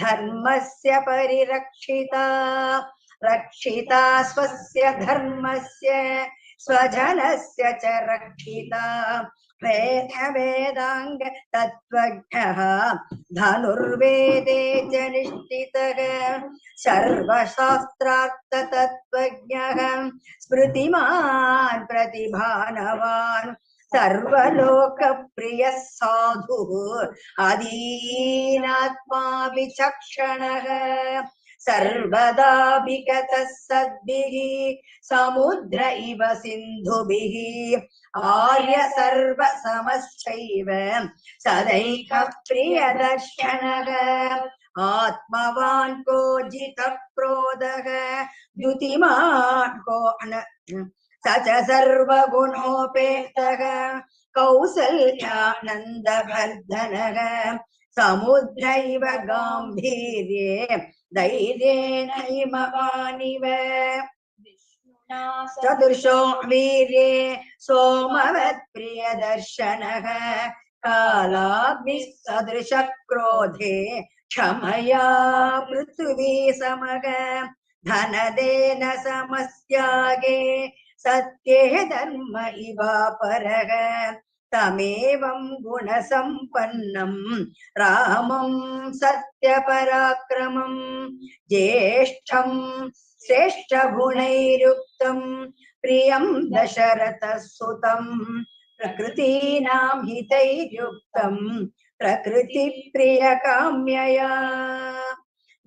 धर्मस्य परिरक्षिता रक्षिता स्वस्य धर्मस्य स्वजनस्य च रक्षिता वेदांग तत्त्वज्ञः धनुर्वेदे च निष्ठितः सर्वशास्त्रार्थ तत्त्वज्ञः स्मृतिमान् प्रतिभानवान् सर्वलोकप्रियः साधुः अधीनात्मा विचक्षणः सर्वदा विगतः सद्भिः समुद्र इव सिन्धुभिः आर्य सर्वसमश्चैव सदैकः प्रियदर्शनः आत्मवान् को जितक्रोधः द्युतिमान् को स च सर्वगुणोपेतः कौसल्यानन्दवर्धनः समुद्रैव गाम्भीर्ये धैर्येण हिमवानिव चतुर्षो वीर्ये सोमवत्प्रियदर्शनः कालाग्निः सदृशः क्रोधे क्षमया पृथ्वी समः धनदेन समस्यागे सत्ये धर्म इवापरः तमेवं गुणसम्पन्नं रामं सत्यपराक्रमं ज्येष्ठं श्रेष्ठगुणैरुक्तं प्रियं दशरथसुतं प्रकृतीनां हितैर्युक्तं प्रकृतिप्रियकाम्यया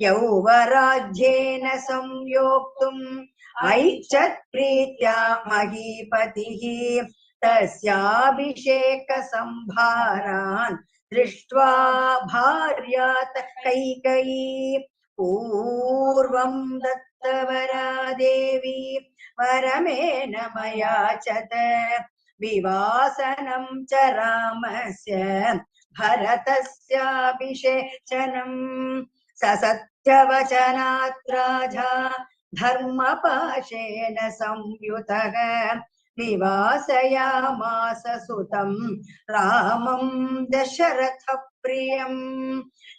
यौवराज्येन संयोक्तुम् ऐच्छत् प्रीत्या महीपतिः तस्याभिषेकसंभारान् दृष्ट्वा भार्यात् कैकेयी पूर्वं दत्तवरा देवी वरमेण मयाचत विवासनं च रामस्य भरतस्याभिषेचनम् ससत्यवचनात् राजा धर्मपाशेन संयुतः विवासयामास सुतं रामं दशरथ प्रियं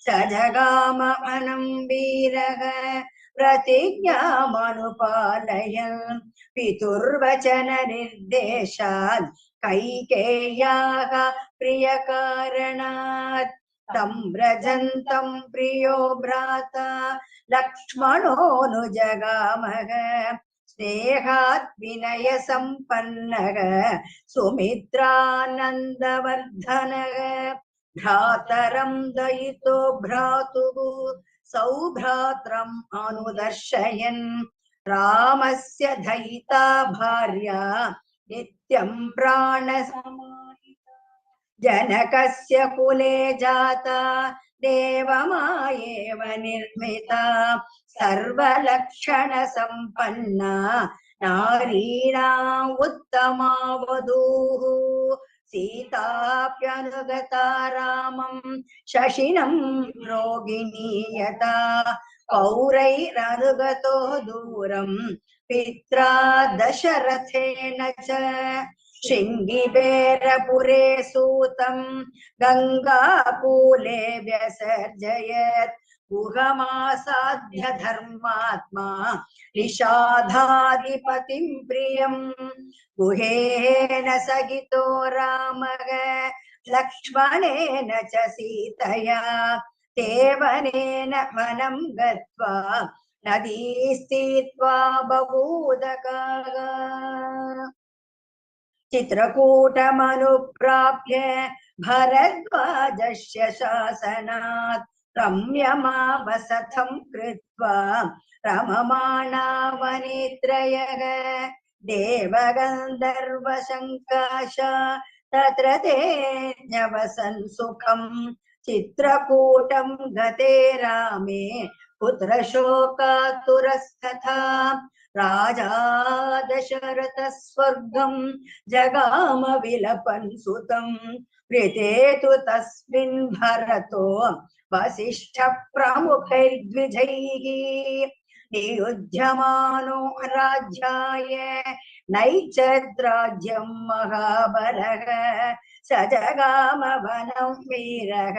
स जगाम वनं वीरः प्रतिज्ञामनुपालयन् पितुर्वचन निर्देशात् कैकेय्याः प्रियकारणात् तं व्रजन्तं प्रियो भ्राता लक्ष्मणोऽनुजगामः स्नेहात् विनय सम्पन्नः सुमित्रानन्दवर्धनः भ्रातरं दयितो भ्रातुः सौभ्रात्रम् अनुदर्शयन् रामस्य दयिता भार्या नित्यं प्राणसमाहिता जनकस्य कुले जाता देवमायेव निर्मिता सर्वलक्षण सम्पन्ना नारीणाम् उत्तमा वधूः सीताप्यनुगता रामं शशिनं रोगिणी यथा पौरैरनुगतो दूरं पित्रा दशरथेन च शृङ्गिबेरपुरे सूतं गङ्गाकूले व्यसर्जयत् गुहमासाध्य धर्मात्मा निषाधाधिपतिं प्रियं गुहेन सहितो रामः लक्ष्मणेन च सीतया तेवनेन वनं गत्वा नदी स्थित्वा बभूदकाः चित्रकूटमनुप्राप्य भरद्वाजस्य शासनात् रम्यमावसथं कृत्वा रममाणा वनेत्रयः देवगन्धर्वशङ्काश तत्र ते न्यवसन् सुखम् चित्रकूटं गते रामे पुत्रशोकातुरस्तथा राजा दशरथ स्वर्गं जगाम विलपन् सुतं कृते तु तस्मिन् भरतो वसिष्ठ प्रमुखैर्द्विजैः नियुध्यमानो राज्याय नैच्छद्राज्यं महाबलः स जगाम वनं वीरः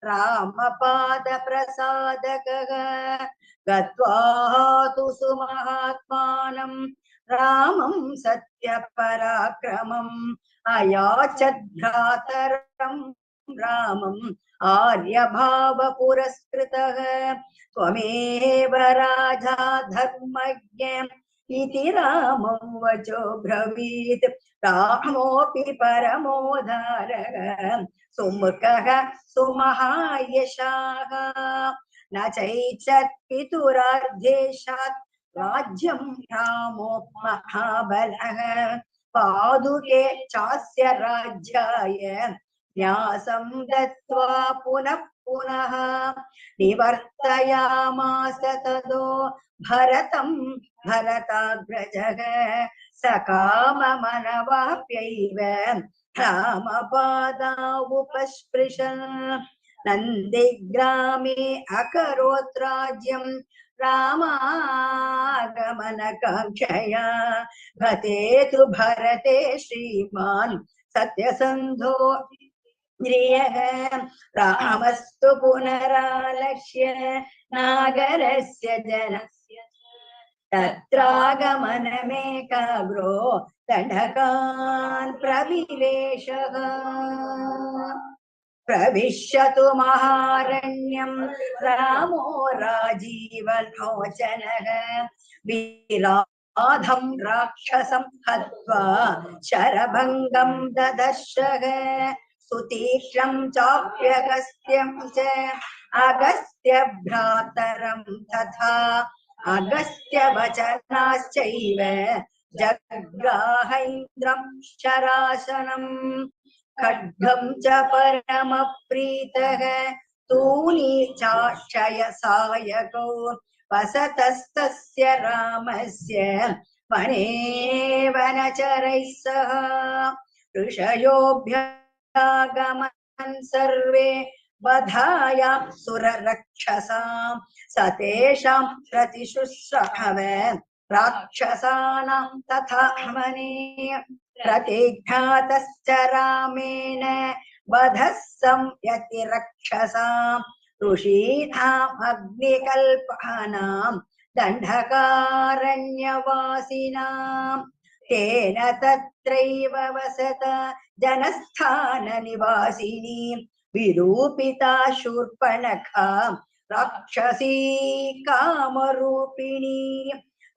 रामपादप्रसादकः गत्वा तु सुमहात्मानं रामं सत्यपराक्रमम् अयाचद्भ्रातरं रामम् आर्यभावपुरस्कृतः त्वमेव राजा धर्मज्ञ इति रामं वचो ब्रवीत् रामोऽपि परमोदारः सुमुखः सुमहायशाः न चैच्छत् पितुरार्धेशात् राज्यं रामो महाबलः पादुके चास्य राज्याय न्यासं दत्त्वा पुनः पुनः निवर्तयामास ततो भरतं भरताग्रजः सकाममनवाप्यैव रामपादावुपस्पृशन् नन्दिग्रामे अकरोत् राज्यं रामागमनकाङ्क्षया गते तु भरते श्रीमान् सत्यसन्धो प्रियः रामस्तु पुनरालक्ष्य नागरस्य जनस्य तत्रागमनमेकाग्रो दण्डकान् प्रविवेशः प्रविश्यतु महारण्यं रामो राजीवलोचनः विराधं राक्षसं हत्वा शरभङ्गं ददर्शः सुतीक्ष्णं चाप्यगस्त्यं च अगस्त्य भ्रातरं तथा अगस्त्यवचनाश्चैव जग्राहैन्द्रं शरासनम् खड्गं च परमप्रीतः तूणी चाक्षय सायको वसतस्तस्य रामस्य वने वनचरैः सह ऋषयोऽभ्यागमन् सर्वे वधाय सुररक्षसां सतेषां प्रतिशुश्रहव राक्षसानां तथा वने प्रतिघातश्च रामेण वधः संयति रक्षसां ऋषीणाम् अग्निकल्पानां दण्डकारण्यवासिनां तेन तत्रैव वसत जनस्थाननिवासिनी विरूपिता शूर्पणखा राक्षसी कामरूपिणी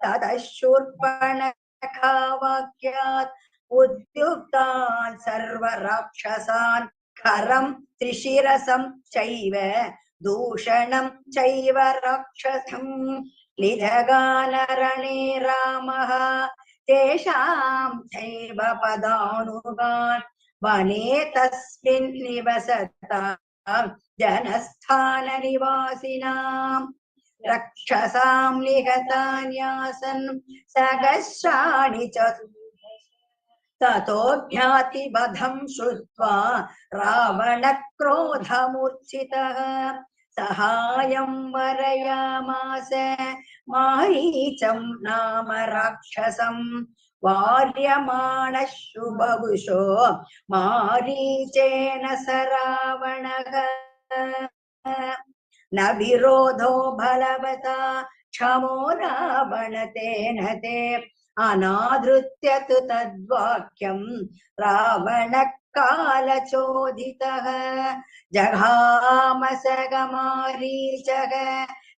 ततः शूर्पणखा वाक्यात् उद्युक्तान् सर्वराक्षसान् खरं त्रिशिरसं चैव दूषणं चैव राक्षसं निजगानरणे रामः तेषां चैव पदानुगान् वने तस्मिन् निवसतां जनस्थाननिवासिनां रक्षसां निहतान्यासन् सहस्राणि च ततो ज्ञातिवधं श्रुत्वा रावणक्रोधमूर्छितः सहायं वरयामास मारीचं नाम राक्षसं वार्यमाणः शुभवुषो मारीचेन स रावणः न विरोधो बलवता क्षमो रावण तेन ते अनादृत्य तु तद्वाक्यं रावणः कालचोदितः जघामसगमारीचः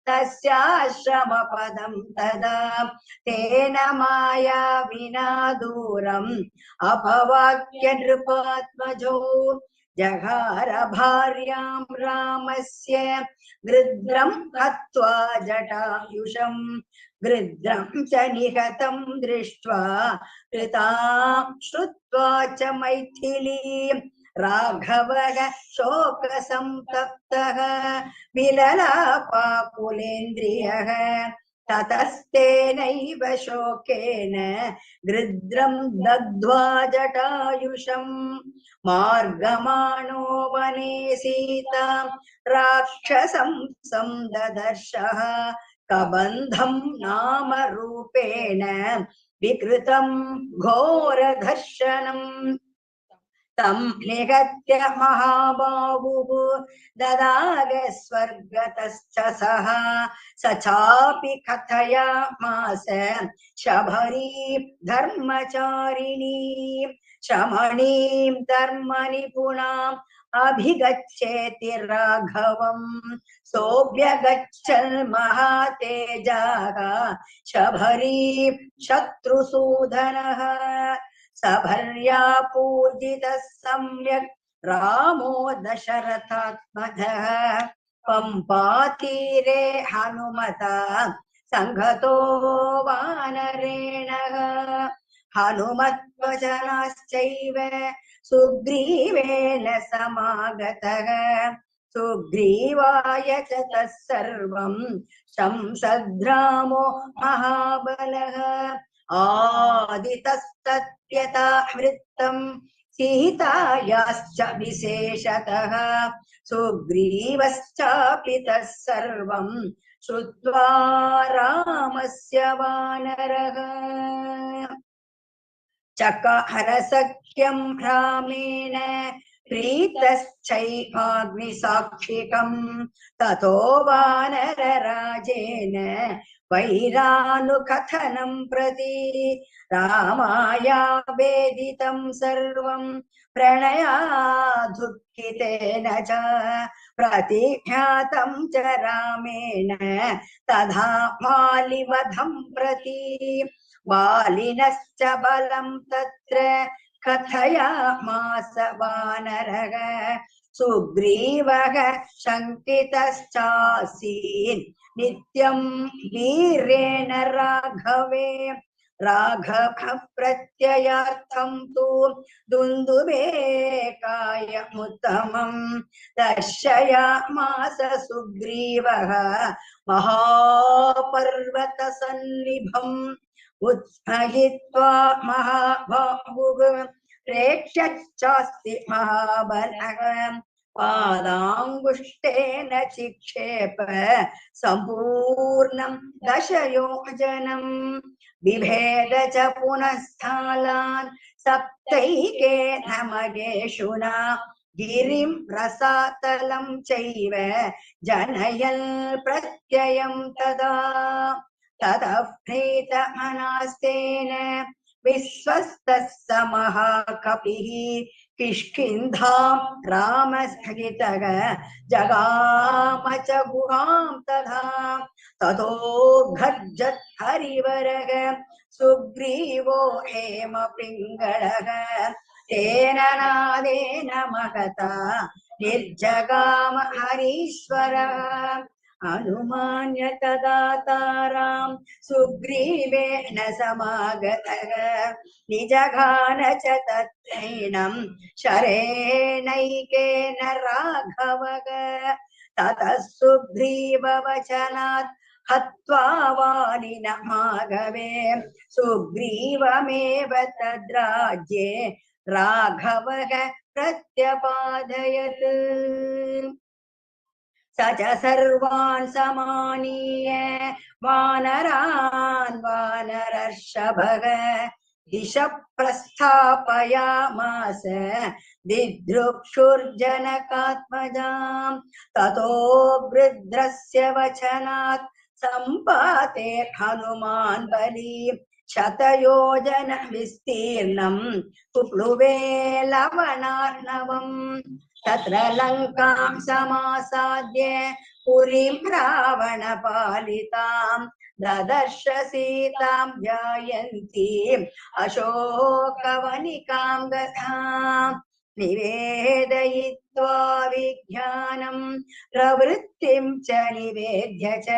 तस्याश्रमपदं तदा तेन माया विना दूरम् अपवाक्य नृपात्मजो जघार भार्यां रामस्य गृध्रं हत्वा जटायुषं गृध्रं च निहतं दृष्ट्वा कृतां श्रुत्वा च मैथिली राघवः शोकसंतप्तः विललापाकुलेन्द्रियः ततस्तेनैव शोकेन गृध्रं दग्ध्वा जटायुषं मार्गमाणो वने सीतां राक्षसं संददर्शः कबन्धं नाम रूपेण विकृतं घोरदर्शनम् तं निगत्य महाबाहुः ददाग स्वर्गतश्च सः स चापि कथयामास शबरी धर्मचारिणी शमणीं धर्मनिपुणाम् अभिगच्छेति राघवम् सोऽभ्यगच्छन् महातेजाः शबरी शत्रुसूदनः सभर्या पूजितः सम्यक् रामो दशरथात्मजः पम्पातीरे हनुमता संगतो वानरेणः हनुमद्वचनाश्चैव सुग्रीवेण समागतः सुग्रीवाय च तत्सर्वं शंसद्रामो महाबलः आदितस्तत्यता वृत्तं सीतायाश्च विशेषतः सुग्रीवश्चापि तत्सर्वं श्रुत्वा रामस्य वानरः चकारसख्यं रामेण प्रीतश्चैवाग्निसाक्षिकं ततो वानरराजेन वैरानुकथनं प्रति रामाया वेदितं सर्वं प्रणयादुःखितेन च प्रतिज्ञातं च रामेण तथा वालिवधं प्रति वालिनश्च बलं तत्र कथयामास वानरः सुग्रीवः शङ्कितश्चासीन् नित्यं वीर्येण राघवे राघवः प्रत्ययार्थं तु दुन्दुभेकायमुत्तमं दर्शयामास सुग्रीवः महापर्वतसन्निभम् उत्स्मयित्वा महाबाहुः प्रेक्ष्यश्चास्ति महाबलः पादाङ्गुष्ठेन चिक्षेप सम्पूर्णं दशयोजनम् बिभेद च पुनः स्थालान् सप्तैकेन मगेषुना गिरिं रसातलं चैव जनयन् प्रत्ययं तदा ततः प्रीतमनास्तेन विश्वस्तः स महाकपिः किष्किन्धां रामसहितः जगाम च गुहां तथा ततो गर्जत् हरिवरः सुग्रीवो हेमपिङ्गळः तेन नादेन महता निर्जगाम हरीश्वरः अनुमान्य तदा तारां सुग्रीवेण समागतः निजघान च तत्रैनं शरेणैकेन राघवः ततः सुग्रीववचनात् हत्वा वालिनमागवे सुग्रीवमेव तद्राज्ये राघवः प्रत्यपादयत् स च सर्वान् समानीय वानरान् वानरर्षभः दिश प्रस्थापयामास दिदृक्षुर्जनकात्मजां ततो वृद्धस्य वचनात् सम्पाते हनुमान् बली शतयोजन विस्तीर्णं कुप्लुवे लवणार्णवम् तत्र लङ्कां समासाद्य पुरीं रावणपालितां ददर्श सीतां जायन्तीम् अशोकवनिकां गतां निवेदयित्वा विज्ञानं प्रवृत्तिं च निवेद्य च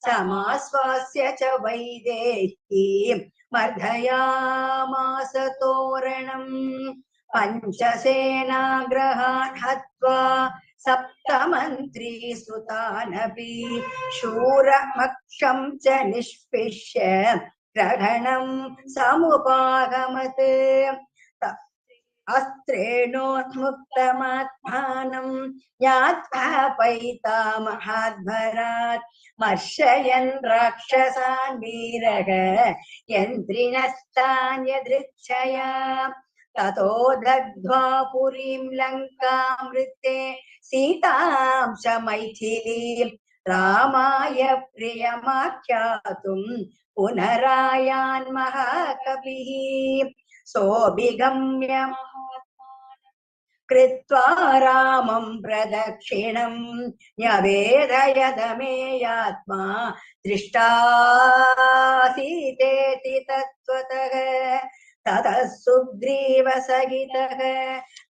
समाश्वास्य च वैदेहीं मर्दयामास तोरणम् पञ्चसेनाग्रहान् हत्वा सप्तमन्त्री सुतानपि शूरमक्षं च निष्पिष्य ग्रहणं समुपागमत् अस्त्रेणोन्मुक्तमात्मानं ज्ञात्वा पैतामहाद्भरात् मर्शयन् राक्षसान् वीरः यन्त्रिणस्तान् यदृच्छया ततो दग्ध्वा पुरीं लङ्कामृते सीतां च मैथिलीं रामाय प्रियमाख्यातुं पुनरायान् महाकविः सोऽभिगम्य कृत्वा रामं प्रदक्षिणं न्यवेदयदमेयात्मा दृष्टासीतेति तत्त्वतः ततः सुग्रीवसहितः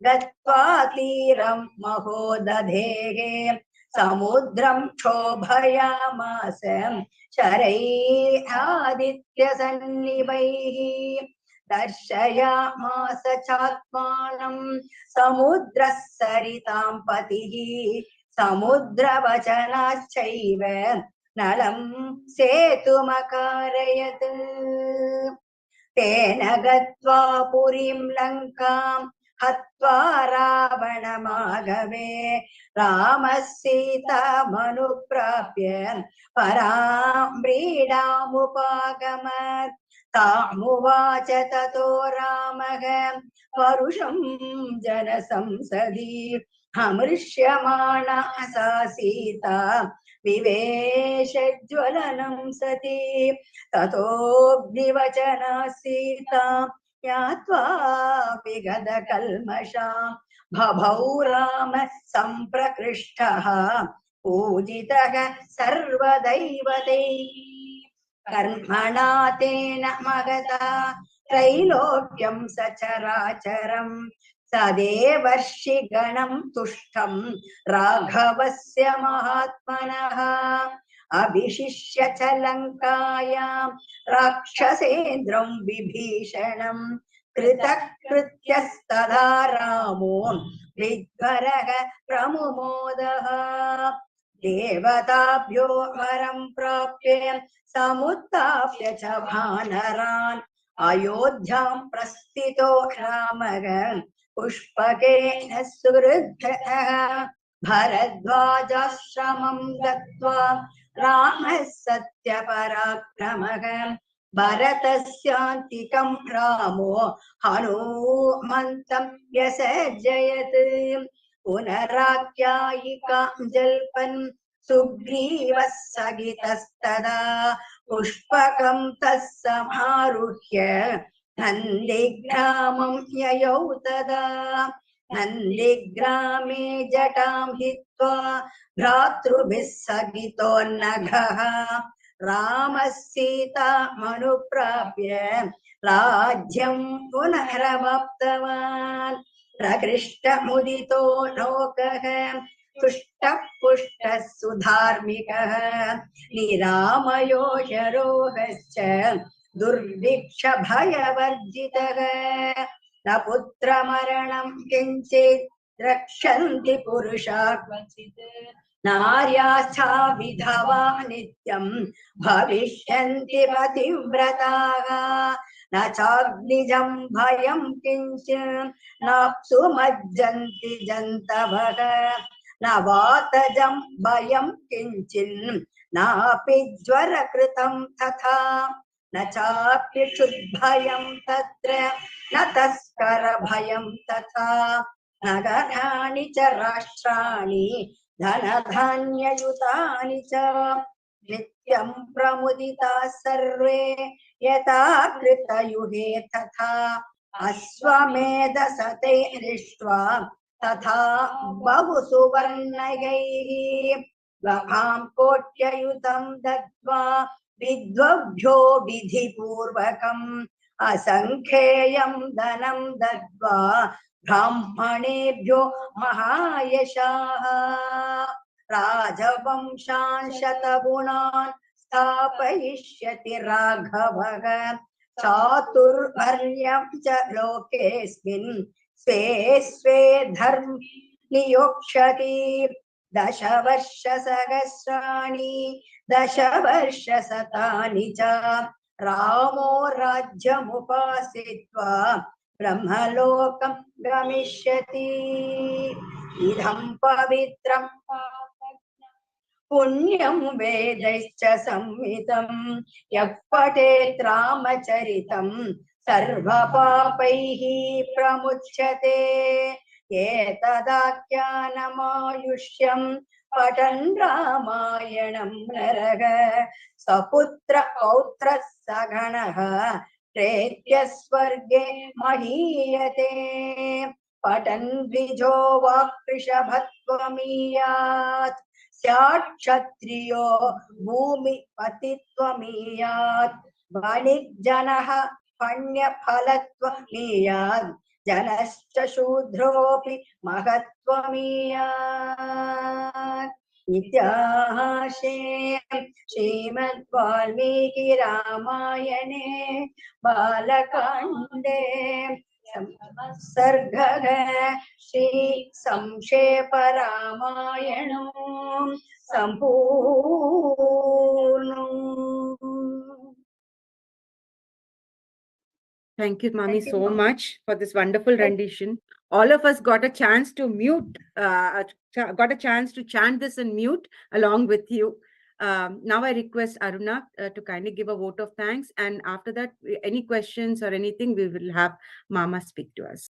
गत्वा तीरं महोदधेः समुद्रं क्षोभयामास शरैः आदित्यसन्निभैः दर्शयामास चात्मानं समुद्रः सरितां पतिः समुद्रवचनाश्चैव नलं सेतुमकारयत् तेन गत्वा पुरीं लङ्कां हत्वा रावणमागवे रामः सीतामनुप्राप्य परां व्रीडामुपागमत् तामुवाच ततो रामः परुषं जनसंसदि हमृष्यमाणा सा सीता विवेशज्वलनं सति ततोऽग्निवचना सीता ज्ञात्वा विगतकल्मषां भवौ राम सम्प्रकृष्टः पूजितः सर्वदैवतैः कर्मणा तेन महता त्रैलोक्यं सचराचरं सदेवर्षिगणं तुष्टं राघवस्य महात्मनः अभिशिष्य च लङ्कायां राक्षसेन्द्रं विभीषणं कृतकृत्यस्तदा रामो विध्वरः प्रमुमोदः देवताभ्यो वरं प्राप्य समुत्थाप्य च वानरान् अयोध्यां प्रस्थितो रामः पुष्पकेन सुहृदः भरद्वाजाश्रमं गत्वा रामः सत्यपराक्रमः भरतस्यान्तिकं रामो हनूमन्तं व्यसर्जयत् पुनराख्यायिकां जल्पन् सुग्रीवः सहितस्तदा पुष्पकं तस्समारुह्य नन्दिग्रामं ययौ तदा नन्दिग्रामे जटां हित्वा भ्रातृभिः सहितोन्नघः रामः सीतामनुप्राप्य राज्यं पुनरवाप्तवान् प्रकृष्टमुदितो लोकः तुष्टः पुष्टः सुधार्मिकः निरामयो शरोहश्च दुर्भिक्षभयवर्जितः न पुत्रमरणं किञ्चित् रक्षन्ति पुरुषाः क्वचित् नार्याश्चा विधवा नित्यं भविष्यन्ति पतिव्रताः न चाग्निजं भयं किञ्चित् नाप्सु मज्जन्ति जन्तवः न वातजं भयं किञ्चिन् नापि ज्वरकृतं तथा न चाप्युषुद्भयं तत्र न तस्करभयं तथा नगराणि च राष्ट्राणि धनधान्ययुतानि च नित्यं प्रमुदिताः सर्वे यथा कृतयुगे तथा अश्वमेधशतैरिष्ट्वा तथा बहुसुवर्णैः गवां कोट्ययुतं दत्त्वा विद्वभ्यो विधिपूर्वकम् असङ्ख्येयं धनं दत्त्वा ब्राह्मणेभ्यो महायशाः राजवंशान् शतगुणान् स्थापयिष्यति राघवः चातुर्वर्ण्यं च लोकेऽस्मिन् स्वे स्वे धर्म नियोक्ष्यति दशवर्षसहस्राणि दशवर्षशतानि च रामो राज्यमुपाश्रित्वा ब्रह्मलोकं गमिष्यति इदं पवित्रं पुण्यं वेदैश्च संहितं यः पठेत् रामचरितं सर्वपापैः प्रमुच्यते एतदाख्यानमायुष्यम् पठन् रामायणं नरः सपुत्र पौत्रः सगणः प्रेत्य स्वर्गे महीयते पठन् द्विजो वा कृषभत्वमीयात् स्यात् क्षत्रियो भूमिपतित्वमीयात् वणिज्जनः पण्यफलत्वमीयात् जनश्च शूद्रोऽपि महत्वमीयात् इत्याशे श्रीमद्वाल्मीकि रामायणे बालकाण्डे सर्गः श्री संक्षेप रामायणं सम्पूर्णम्. Thank you, Mami, Thank you, so Mom. much for this wonderful rendition. All of us got a chance to got a chance to chant this in mute along with you. Now I request Aruna to kindly give a vote of thanks. And after that, any questions or anything, we will have Mama speak to us.